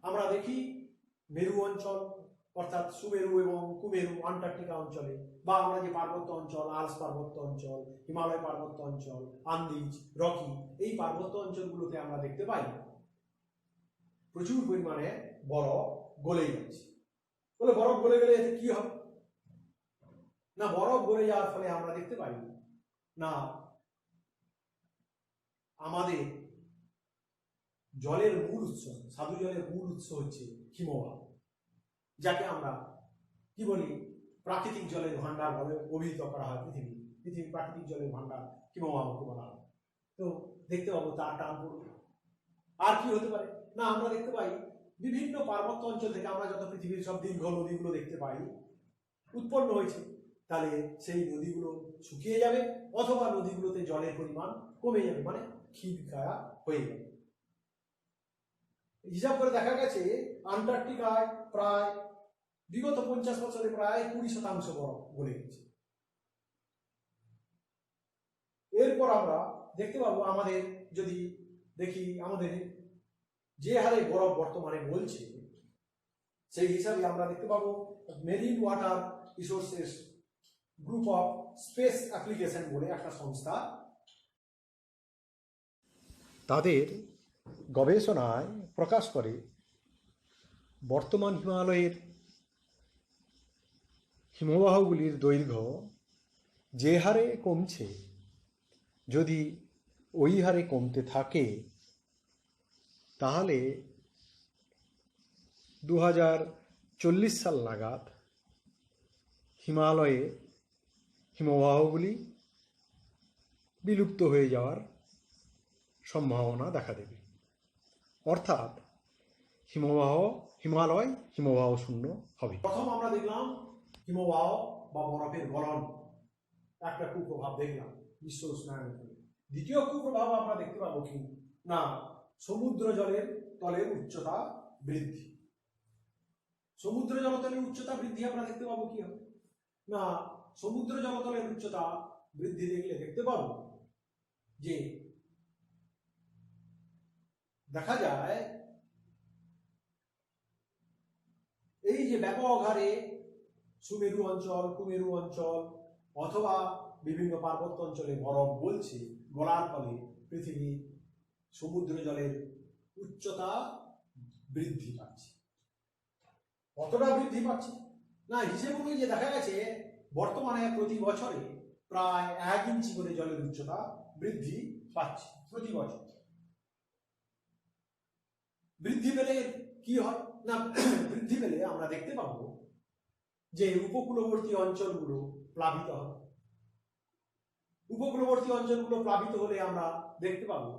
আমরা দেখি মেরু অঞ্চল, অর্থাৎ সুমেরু এবং কুমেরু আন্টার্কটিকা অঞ্চলে, বা আমরা যে পার্বত্য অঞ্চল, আলস পার্বত্য অঞ্চল, হিমালয় পার্বত্য অঞ্চল, আন্দিজ, রকি, এই পার্বত্য অঞ্চলগুলোতে আমরা দেখতে পাই প্রচুর পরিমাণে বরফ গলে যাচ্ছে। বলে বরফ গলে গেলে এতে কি হবে? না, বরফ গলে যাওয়ার ফলে আমরা দেখতে পাই না আমাদের জলের মূল উৎস, স্বাদু জলের মূল উৎস হচ্ছে হিমবাহ, যাকে আমরা কি বলি প্রাকৃতিক জলের ভান্ডার বলে অভিহিত করা হয়। পৃথিবীর প্রাকৃতিক জলের ভান্ডার হিমবাহকে বলা হয়। তো দেখতে পাবো তার টান পড়বে। আর কি হতে পারে? না, আমরা দেখতে পাই বিভিন্ন পার্বত্য অঞ্চল থেকে আমরা যত পৃথিবীর সব দীর্ঘ নদীগুলো দেখতে পাই উৎপন্ন হয়েছে, তাহলে সেই নদীগুলো শুকিয়ে যাবে অথবা নদীগুলোতে জলের পরিমাণ কমে যাবে, মানে ক্ষীরকায়া হয়ে যাবে। হিসাব করে দেখা গেছে আন্টার্কটিকায় প্রায় বিগত 50 বছরে প্রায় 20% বরফ গলে গেছে। এরপর আমরা দেখতে পাবো আমাদের যদি দেখি আমাদের যে হারে বরফ বর্তমানে গলছে, সেই হিসাবে আমরা দেখতে পাবো marine water resources group of speech application বলে একটা সংস্থা তাদের গবেষণায় প্রকাশ করে বর্তমান হিমালয়ের হিমবাহগুলির দৈর্ঘ্য যে হারে কমছে, যদি ওই হারে কমতে থাকে তাহলে 2040 সাল নাগাদ হিমালয়ে হিমবাহগুলি বিলুপ্ত হয়ে যাওয়ার সম্ভাবনা দেখা দেবে। অর্থাৎ হিমালয় হিমবাহ শূন্য হবে। প্রথম আমরা দেখলাম হিমবাহ বা বরফের গলন, একটা কুপ্রভাব দেখলাম বিশ্ব উষ্ণায়নের ফলে। দ্বিতীয় কুপ্রভাব আমরা দেখতে পাবো কি না, সমুদ্র জলের তলের উচ্চতা বৃদ্ধি। সমুদ্র জলতলের উচ্চতা বৃদ্ধি আমরা দেখতে পাবো কি হবে না, সমুদ্র জলতলের উচ্চতা বৃদ্ধি দেখলে দেখতে পাবো যে দেখা যায় এই যে ব্যাপক হারে সুমেরু অঞ্চল, কুমেরু অঞ্চল অথবা বিভিন্ন পার্বত্য অঞ্চলে বরফ গলছে, গলার ফলে পৃথিবীর সমুদ্র জলের উচ্চতা বৃদ্ধি পাচ্ছে। কতটা বৃদ্ধি পাচ্ছে না, হিসেব অনুযায়ী দেখা গেছে বর্তমানে প্রতি বছরে প্রায় 1 ইঞ্চি করে জলের উচ্চতা বৃদ্ধি পাচ্ছে প্রতি বছর। বৃদ্ধি পেলে কি হয় না, বৃদ্ধি পেলে আমরা দেখতে পাবো যে উপকূলবর্তী অঞ্চলগুলো প্লাবিত হবে। উপকূলবর্তী অঞ্চলগুলো প্লাবিত হলে আমরা দেখতে পাবো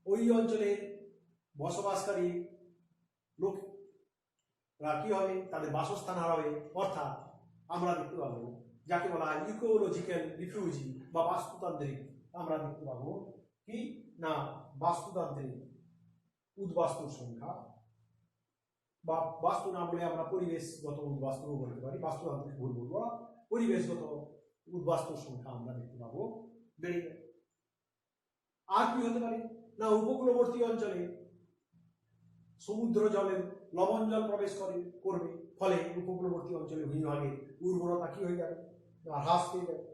ওই অঞ্চলে বসবাসকারী লোকরা কি হবে, তাদের বাসস্থান হারাবে। অর্থাৎ আমরা দেখতে পাবো যাকে বলা হয় ইকোলজিক্যাল রিফিউজি বা বাস্তুতান্ত্রিক, আমরা দেখতে পাবো কি না বাস্তুতান্ত্রিক উদ্বাস্তুর সংখ্যা, বা বাস্তু না বলে আমরা পরিবেশগত উদ্বাস্তু বলতে পারি, বাস্তুতান্ত্রিক ভুল বলবো, পরিবেশগত উদ্বাস্তুর সংখ্যা আমরা দেখতে পাবো বেড়ে যাবে। আর কি হতে পারে না, উপকূলবর্তী অঞ্চলে সমুদ্র জলের লবণ জল প্রবেশ করবে, ফলে উপকূলবর্তী অঞ্চলে ভূমিভাগের উর্বরতা কি হয়ে যাবে, হ্রাস পেয়ে যাবে।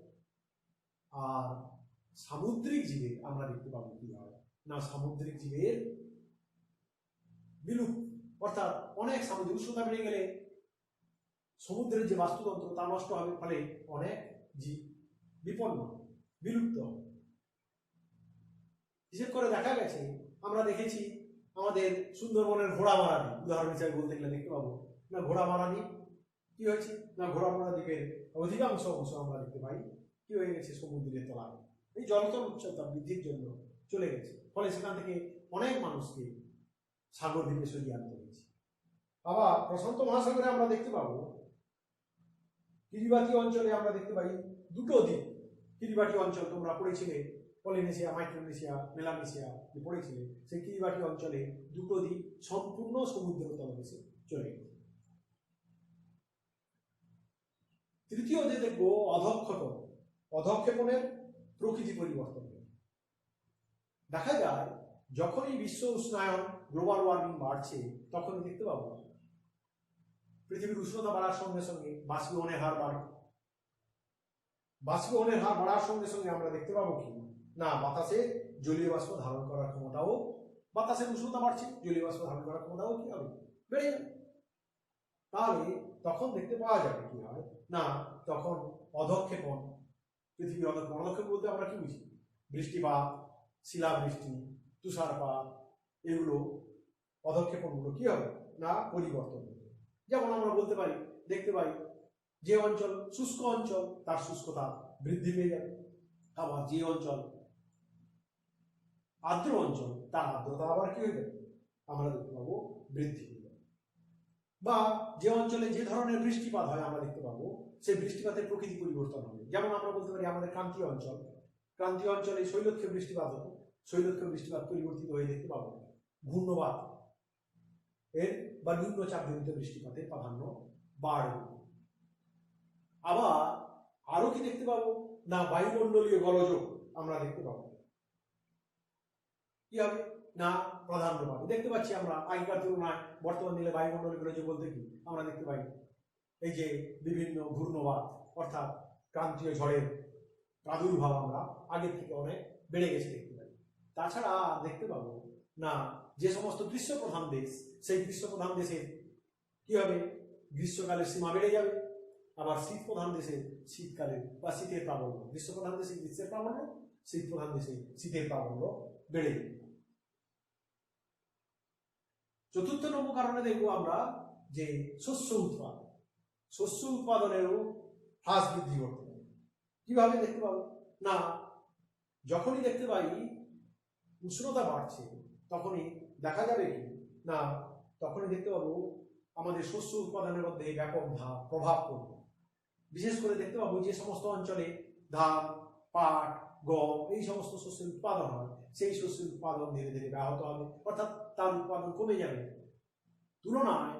আর সামুদ্রিক জীবের আমরা দেখতে পাবো কি হয় না, সামুদ্রিক জীবের বিলুপ্ত। অর্থাৎ অনেক সামুদ্রিক উষ্ণতা বেড়ে গেলে সমুদ্রের যে বাস্তুতন্ত্র তা নষ্ট হবে, ফলে অনেক জীব বিপন্ন বিলুপ্ত হবে। হিসেব করে দেখা গেছে, আমরা দেখেছি আমাদের সুন্দরবনের ঘোড়ামারা দ্বীপ উদাহরণ হিসেবে বলতে গেলে দেখতে পাবো না, ঘোড়ামারা দ্বীপ কি হয়েছে না, ঘোড়ামারা দ্বীপের অধিকাংশ অংশ আমরা দেখতে পাই কি হয়ে গেছে, সমুদ্রের তলায় এই জলতল উচ্চতা বৃদ্ধির জন্য চলে গেছে। ফলে সেখান থেকে অনেক মানুষকে সাগর দ্বীপে সরিয়ে আনতে হয়েছে। আবার প্রশান্ত মহাসাগরে আমরা দেখতে পাবো কিরিবাতি অঞ্চলে আমরা দেখতে পাই দুটো দ্বীপ। কিরিবাতি অঞ্চল তোমরা পড়েছিলে, পলিনেশিয়া, মাইক্রোনেশিয়া, মেলানেশিয়া যে পড়েছিলে, সেই কিরিবাতি অঞ্চলে দুটো দ্বীপ সম্পূর্ণ সমুদ্র তলদেশে চলে গেছে। তৃতীয় যে দেখবো অধঃক্ষেপণের প্রকৃতি পরিবর্তন। দেখা যায় যখনই বিশ্ব উষ্ণায়ন গ্লোবাল ওয়ার্মিং বাড়ছে, তখনই দেখতে পাবো পৃথিবীর উষ্ণতা বাড়ার সঙ্গে সঙ্গে বাষ্পীভবনের হার বাড়বে। বাষ্পীভবনের হার বাড়ার সঙ্গে সঙ্গে আমরা দেখতে পাবো কি না, বাতাসে জলীয় বাষ্প ধারণ করার ক্ষমতাও, বাতাসের উষ্ণতা বাড়ছে, জলীয় বাষ্প ধারণ করার ক্ষমতাও কি হবে, বেড়ে যাবে। তাহলে তখন দেখতে পাওয়া যাবে কি হয় না, তখন অধঃক্ষেপণ, পৃথিবীর অধঃক্ষেপণ বলতে আমরা কি বুঝি, বৃষ্টিপাত, শিলাবৃষ্টি, তুষারপাত, এগুলো অধঃক্ষেপণগুলো কি হবে না পরিবর্তন হবে। যেমন আমরা বলতে পারি, দেখতে পাই যে অঞ্চল শুষ্ক অঞ্চল তার শুষ্কতা বৃদ্ধি পেয়ে যাবে, আবার যে অঞ্চল আর্দ্র অঞ্চল তার আর্দ্রতা আবার কি হয়ে যাবে, আমরা দেখতে পাবো বৃদ্ধি পেয়ে যাবে। বা যে অঞ্চলে যে ধরনের বৃষ্টিপাত হয় আমরা দেখতে পাবো সেই বৃষ্টিপাতের প্রকৃতি পরিবর্তন হবে। যেমন আমরা বলতে পারি আমাদের ক্রান্তীয় অঞ্চলে শৈলক্ষেপ বৃষ্টিপাত হতো, শৈলক্ষেপ বৃষ্টিপাত পরিবর্তিত হয়ে দেখতে পাবো ঘূর্ণবাত এর বা নিম্নচাপজনিত বৃষ্টিপাতের প্রাধান্য বাড়বে। আবার আরো কি দেখতে পাবো না, বায়ুমণ্ডলীয় গোলযোগ আমরা দেখতে পাবো কি হবে না প্রাধান্য পাবে। দেখতে পাচ্ছি আমরা আগেকার তুলনায় বর্তমান দিনে বায়ুমণ্ডলীয় গোলযোগ বলতে কি আমরা দেখতে পাই এই যে বিভিন্ন ঘূর্ণবাত অর্থাৎ ক্রান্তীয় ঝড়ের প্রাদুর্ভাব আমরা আগের থেকে অনেক বেড়ে গেছে দেখতে পাই। তাছাড়া দেখতে পাবো না যে সমস্ত গ্রীষ্ম প্রধান দেশ, সেই গ্রীষ্ম প্রধান দেশে কি হবে, গ্রীষ্মকালের সীমা বেড়ে যাবে। আবার শীত প্রধান দেশে শীতকালে বা শীতের প্রাবল্য, গ্রীষ্ম প্রধান দেশে গ্রীষ্মের প্রাবল্য, শীত প্রধান দেশে শীতের প্রাবল্য বেড়ে যাবে। চতুর্থ নম্বর কারণে দেখবো আমরা যে শস্য উৎপাদন, শস্য উৎপাদনেরও হ্রাস বৃদ্ধি করতে পারে। কিভাবে দেখতে পাবো না, যখনই দেখতে পাই উষ্ণতা বাড়ছে তখনই দেখা যাবে কি না, তখনই দেখতে পাবো আমাদের শস্য উৎপাদনের মধ্যে ব্যাপক প্রভাব পড়বে। বিশেষ করে দেখতে পাবো যে সমস্ত অঞ্চলে ধান, পাট, গম এই সমস্ত শস্যের উৎপাদন হয়, সেই শস্যের উৎপাদন ধীরে ধীরে ব্যাহত হবে, অর্থাৎ তার উৎপাদন কমে যাবে। তুলনায়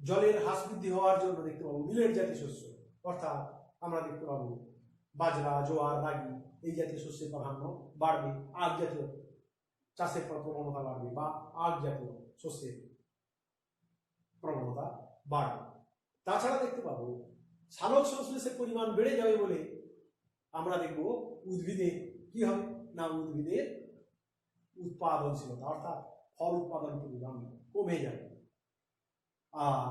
জলের হ্রাস বৃদ্ধি হওয়ার জন্য দেখতে পাবো মিলেট জাতীয় শস্য, অর্থাৎ আমরা দেখতে পাবো বাজরা, জোয়ার, রাগি এই জাতীয় শস্যের প্রাধান্য বাড়বে, আখ জাতীয় চাষের প্রবণতা বাড়বে বা আখ জাতীয় শস্যের প্রবণতা বাড়বে। তাছাড়া দেখতে পাবো সালোক সংশ্লেষের পরিমাণ বেড়ে যাবে বলে আমরা দেখব উদ্ভিদে কি হবে না, উদ্ভিদের উৎপাদনশীলতা অর্থাৎ ফল উৎপাদন পরিমাণ কমে যাবে। আর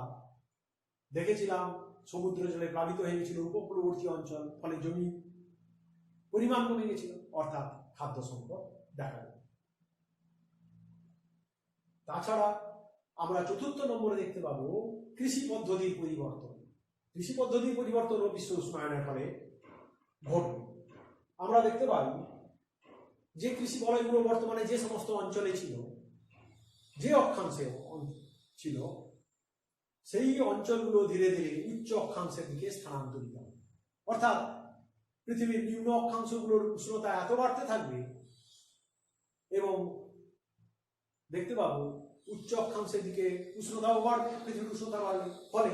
দেখেছিলাম সমুদ্র জলে প্লাবিত হয়ে গেছিল উপকূলবর্তী অঞ্চল, ফলে জমি পরিমাণ কমে গেছিল, অর্থাৎ খাদ্য সংকট দেখা যাবে। তাছাড়া আমরা চতুর্থ নম্বরে দেখতে পাবো কৃষি পদ্ধতির পরিবর্তন। কৃষি পদ্ধতির পরিবর্তন ও বিশ্ব উষ্ণায়নের ফলে ঘটবে। আমরা দেখতে পাই যে কৃষি বলয়গুলো বর্তমানে যে সমস্ত অঞ্চলে ছিল, যে অক্ষাংশে ছিল, সেই অঞ্চলগুলো ধীরে ধীরে উচ্চ অক্ষাংশের দিকে স্থানান্তরিত হবে। অর্থাৎ পৃথিবীর নিম্ন অক্ষাংশগুলোর উষ্ণতা এত বাড়তে থাকবে এবং দেখতে পাবো উচ্চ অক্ষাংশের দিকে উষ্ণতাও বাড়বে, পৃথিবীর উষ্ণতা বাড়বে, ফলে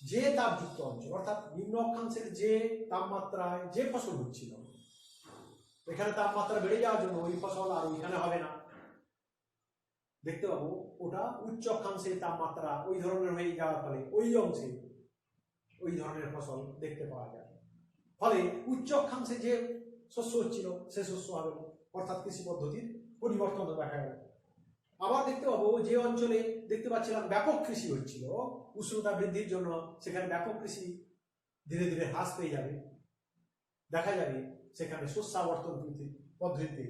যে তাপযুক্ত অঞ্চল অর্থাৎ নিম্ন অক্ষাংশের যে তাপমাত্রায় যে ফসল হচ্ছিল, এখানে তাপমাত্রা বেড়ে যাওয়ার জন্য ওই ফসল আর ওইখানে হবে না। দেখতে পাবো ওটা উচ্চ অক্ষাংশের তাপমাত্রা ওই ধরনের হয়ে যাওয়ার ফলে ওই অংশে ওই ধরনের ফসল দেখতে পাওয়া যায়। ফলে উচ্চ অক্ষাংশে যে শস্য হচ্ছিল সে শস্য হবে না, অর্থাৎ কৃষি পদ্ধতির পরিবর্তন দেখা গেল। আবার দেখতে পাবো যে অঞ্চলে দেখতে পাচ্ছিলাম ব্যাপক কৃষি হচ্ছিল, উষ্ণতা বৃদ্ধির জন্য সেখানে ব্যাপক কৃষি ধীরে ধীরে হ্রাস পেয়ে যাবে। দেখা যাবে সেখানে শস্যাবর্তন পদ্ধতিতে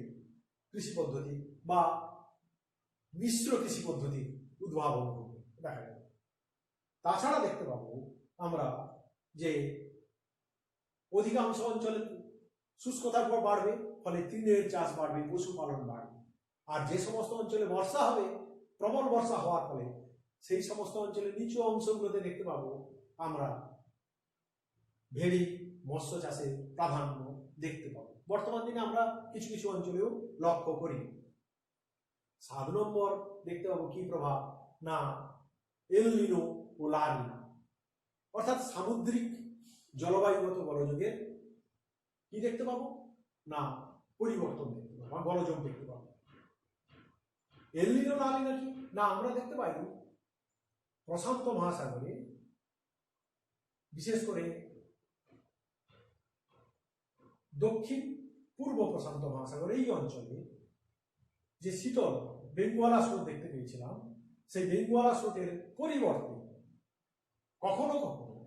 কৃষি পদ্ধতি বা মিশ্র কৃষি পদ্ধতি উদ্ভাবন করবে দেখা যাবে। তাছাড়া দেখতে পাবো আমরা যে অধিকাংশ অঞ্চলে শুষ্কতার পর বাড়বে, ফলে তৃণের চাষ বাড়বে, পশুপালন বাড়বে। আর যে সমস্ত অঞ্চলে বর্ষা হবে, প্রবল বর্ষা হওয়ার ফলে সেই সমস্ত অঞ্চলের নিচু অংশগুলোতে দেখতে পাবো আমরা ভেড়ি, মৎস্য চাষের প্রাধান্য দেখতে পাবো। বর্তমান দিনে আমরা কিছু কিছু অঞ্চলেও লক্ষ্য করি। 7 নম্বর দেখতে পাবো কি প্রভাব না, এল নিনো ও লা নিনা, অর্থাৎ সামুদ্রিক জলবায়ুগত গোলযোগের কি দেখতে পাবো না, পরিবর্তন দেখতে পাবো বা গোলযোগ দেখতে পাবো। এল নিনো লা নিনা কি না, আমরা দেখতে পাই প্রশান্ত মহাসাগরে, বিশেষ করে দক্ষিণ পূর্ব প্রশান্ত মহাসাগর এই অঞ্চলে যে শীতল বেঙ্গুয়ালা স্রোত দেখতে পেয়েছিলাম, সেই বেঙ্গুয়ালা স্রোতের পরিবর্তে কখনো কখনো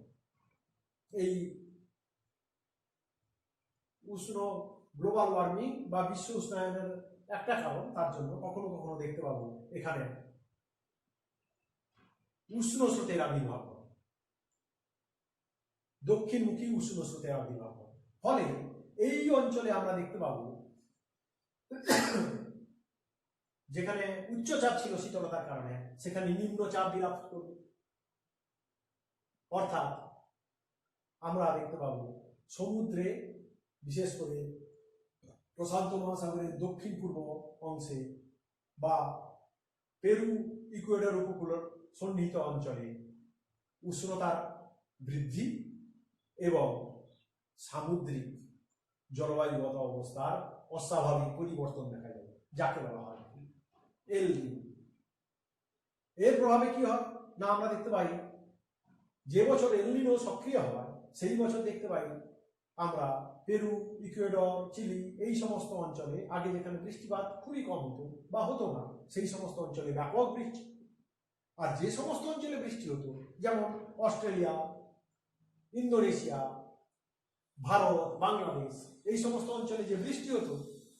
এই উষ্ণ গ্লোবাল ওয়ার্মিং বা বিশ্ব উষ্ণায়নের একটা কারণ, তার জন্য কখনো কখনো দেখতে পাবো এখানে উষ্ণ স্রোতের আবির্ভাব, দক্ষিণমুখী উষ্ণ স্রোতের আবির্ভাব। ফলে এই অঞ্চলে আমরা দেখতে পাবো যেখানে উচ্চচাপ ছিল শীতলতার কারণে, সেখানে নিম্নচাপ বিরাজ করবে। অর্থাৎ আমরা দেখতে পাবো সমুদ্রে, বিশেষ করে প্রশান্ত মহাসাগরের দক্ষিণ পূর্ব অংশে বা পেরু ইকুয়েডর উপকূলের সন্নিহিত অঞ্চলে উষ্ণতার বৃদ্ধি এবং সামুদ্রিক জলবায়ুগত অবস্থার অস্বাভাবিক পরিবর্তন দেখা যাবে, যাকে বলা হয় এল নিনো। এর প্রভাবে কি হয় না, আমরা দেখতে পাই যে বছর এল নিনো সক্রিয় হয় সেই বছর দেখতে পাই আমরা পেরু, ইকুয়েডর, চিলি এই সমস্ত অঞ্চলে আগে যেখানে বৃষ্টিপাত খুবই কম হতো বা হতো না, সেই সমস্ত অঞ্চলে ব্যাপক বৃষ্টি। আর যে সমস্ত অঞ্চলে বৃষ্টি হতো, যেমন অস্ট্রেলিয়া, ইন্দোনেশিয়া, ভারত, বাংলাদেশ, এই সমস্ত অঞ্চলে যে বৃষ্টি হতো,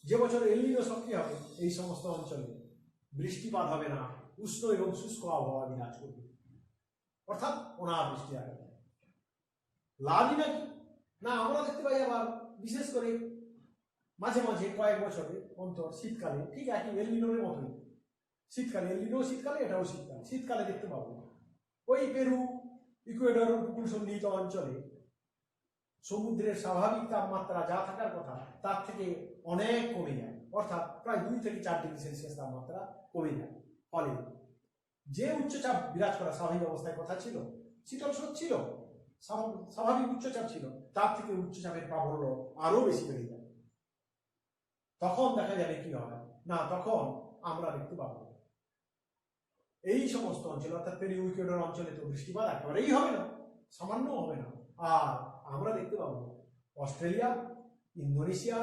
যে বছর এল নিনো সক্রিয় হবে, এই সমস্ত অঞ্চলে বৃষ্টিপাত হবে না, উষ্ণ এবং শুষ্ক আবহাওয়া বিরাজ করবে, অর্থাৎ অনাবৃষ্টি হবে। লাভই নাকি না, আমরা দেখতে পাই আবার বিশেষ করে মাঝে মাঝে কয়েক বছরে অন্তর শীতকালে ঠিক একই এল নিনোর মতোই, শীতকালে এল নিনো শীতকালে, এটাও শীতকালে, শীতকালে দেখতে পাবো ওই পেরু, ইকুয়েডর উপকূল সন্নিহিত অঞ্চলে সমুদ্রের স্বাভাবিক তাপমাত্রা যা থাকার কথা তার থেকে অনেক কমে যায়, অর্থাৎ প্রায় 2 থেকে 4 ডিগ্রি সেলসিয়াস তাপমাত্রা কমে যায়। ফলে যে উচ্চচাপ বিরাজ করা স্বাভাবিক অবস্থায় কথা ছিল, শীতল স্রোত ছিল, স্বাভাবিক উচ্চচাপ ছিল, তার থেকে উচ্চচাপের প্রাবল্য আরো বেশি বেড়ে যায়। তখন দেখা যাবে কি হয় না, তখন আমরা দেখতে পাবো এই সমস্ত অঞ্চলে, অর্থাৎ পেরু, ইকুয়েডর অঞ্চলে তো বৃষ্টিপাত একেবারেই হবে না, সামান্য হবে না। আর আমরা দেখতে পাবো অস্ট্রেলিয়া, ইন্দোনেশিয়া,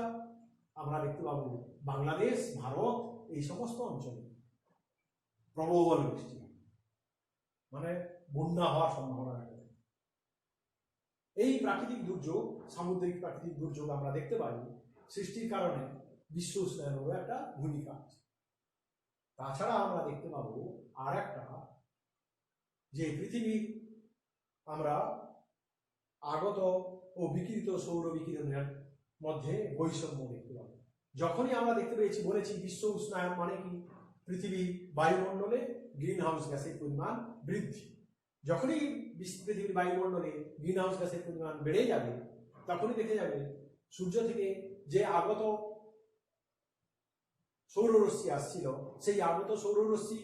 আমরা দেখতে পাবো বাংলাদেশ, ভারত, এই সমস্ত অঞ্চলে প্রবল বৃষ্টি, মানে বন্যা হওয়ার সম্ভাবনা থাকে। এই প্রাকৃতিক দুর্যোগ, সামুদ্রিক প্রাকৃতিক দুর্যোগ আমরা দেখতে পাই সৃষ্টির কারণে বিশ্ব উষ্ণায়নেরও একটা ভূমিকা আছে। তাছাড়া আমরা দেখতে পাবো আর একটা, যে পৃথিবীর আমরা আগত ও বিকিরিত সৌর বিকিরণের মধ্যে বৈষম্য দেখতে পাবো। যখনই আমরা দেখতে পেয়েছি, বলেছি বিশ্ব উষ্ণায়ন মানে কি, পৃথিবীর বায়ুমণ্ডলে গ্রিন হাউস গ্যাসের পরিমাণ বৃদ্ধি। যখনই পৃথিবীর বায়ুমণ্ডলে গ্রিন হাউস গ্যাসের পরিমাণ বেড়ে যাবে, তখনই দেখে যাবে সূর্য থেকে যে আগত সৌররশ্মি আসছিল, সেই আগত সৌররশ্মি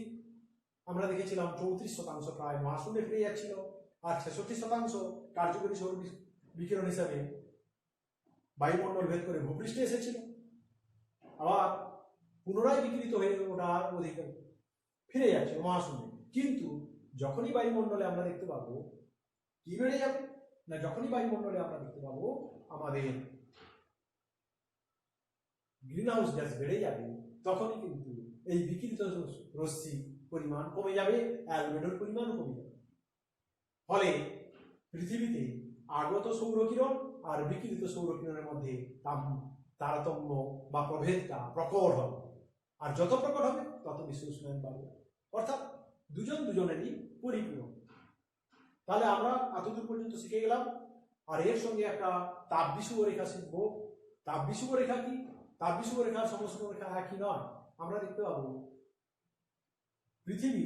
আমরা দেখেছিলাম 34% প্রায় মহাশূন্যে ফিরে যাচ্ছিল, আর 66% কার্যকরী সৌর বিকিরণ হিসাবে বায়ুমণ্ডল ভেদ করে ভূপৃষ্ঠে এসেছিল, আবার পুনরায় বিকিরিত হয়ে ওটার অধিকার ফিরে যাচ্ছে মহাশূন্যে। কিন্তু যখনই বায়ুমণ্ডলে আমরা দেখতে পাবো কি বেড়ে যাবে না, যখনই বায়ুমণ্ডলে আমরা দেখতে পাবো আমাদের গ্রিন হাউস গ্যাস বেড়ে যাবে, তখনই কিন্তু এই বিকিরিত রশ্মি পরিমাণ কমে যাবে, অ্যালবেডোর পরিমাণও কমে যাবে। ফলে পৃথিবীতে আগত সৌরকিরণ আর বিকিরিত সৌরকিরণের মধ্যে তারতম্য বা প্রভেদটা প্রকট হবে, আর যত প্রকট হবে তত বিশ্ব উষ্ণায়ন বাড়বে, অর্থাৎ দুজন দুজনেরই পরিপূরক। তাহলে আমরা এতদূর পর্যন্ত শিখে গেলাম। আর এর সঙ্গে একটা তাপ বিষুব রেখা শিখবো। তাপ বিষুব রেখা কি? তাপ বিষুব রেখার সমস্ত রেখা একই নয়। আমরা দেখতে পাবো পৃথিবী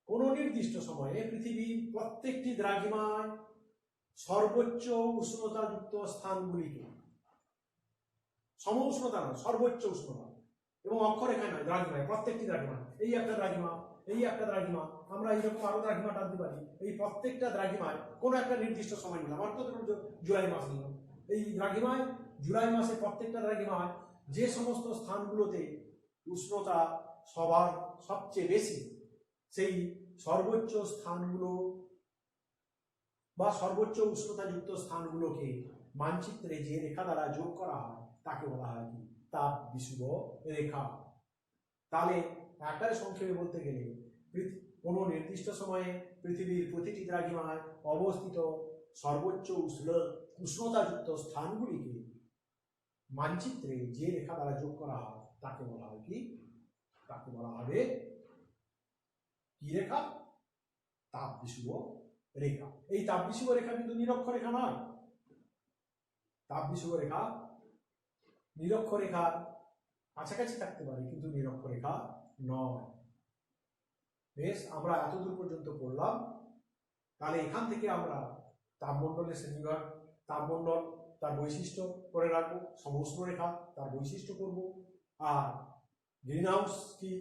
কোন নির্দিষ্ট সময়ে পৃথিবীর প্রত্যেকটি দ্রাঘিমায় সর্বোচ্চ উষ্ণতাযুক্ত স্থানগুলিকে, সম উষ্ণতা নয়, সর্বোচ্চ উষ্ণতা, এবং অক্ষরেখায় নয়, দ্রাঘিমায়, প্রত্যেকটি দ্রাঘিমায়, এই একটা দ্রাঘিমা, এই একটা দ্রাঘিমা, আমরা এইরকম আরো দ্রাঘিমা টানতে পারি, এই প্রত্যেকটা দ্রাঘিমায় কোনো একটা নির্দিষ্ট সময় নিলাম, অর্থাৎ জুলাই মাস নিলাম, এই দ্রাঘিমায় জুলাই মাসে প্রত্যেকটা দ্রাঘিমায় যে সমস্ত স্থানগুলোতে উষ্ণতা সবার সবচেয়ে বেশি, সেই সর্বোচ্চ স্থানগুলো বা সর্বোচ্চ উষ্ণতাযুক্ত স্থানগুলোকে মানচিত্রে যে রেখা দ্বারা যোগ করা হয় তাকে বলা হয় কি? তাপ বিষুব রেখা। তাহলে একবারে সংক্ষেপে বলতে গেলে, কোনো নির্দিষ্ট সময়ে পৃথিবীর প্রতিটি দ্রাঘিমায় অবস্থিত সর্বোচ্চ উষ্ণতাযুক্ত স্থানগুলিকে মানচিত্রে যে রেখা দ্বারা যোগ করা হয় তাকে বলা হয় কি? তাকে বলা হবে কি রেখা? তাপ বিষুব রেখা। এই তাপ বিষুব রেখা কিন্তু নিরক্ষরেখা নয়। তাপ বিষুব রেখা নিরক্ষরেখার কাছাকাছি থাকতে পারে, কিন্তু নিরক্ষরেখা নয়। বেশ, আমরা এতদূর পর্যন্ত পড়লাম। তাহলে এখান থেকে আমরা তাপমণ্ডলের শ্রেণীবিভাগ, তাপমণ্ডল তার বৈশিষ্ট্য করে রাখবো, সমউষ্ণ রেখা তার বৈশিষ্ট্য করব, আর গ্রিন হাউস কি,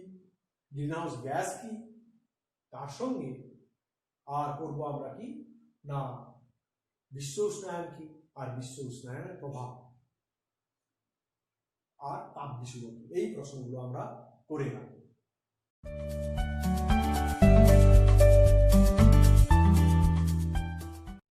গ্রিন হাউস গ্যাস কি, তার সঙ্গে আর করবো আমরা কি না বিশ্ব উষ্ণায়ন কি, আর বিশ্ব উষ্ণায়নের প্রভাব, আর তাপ বিষুব, এই প্রশ্নগুলো আমরা করে রাখবো।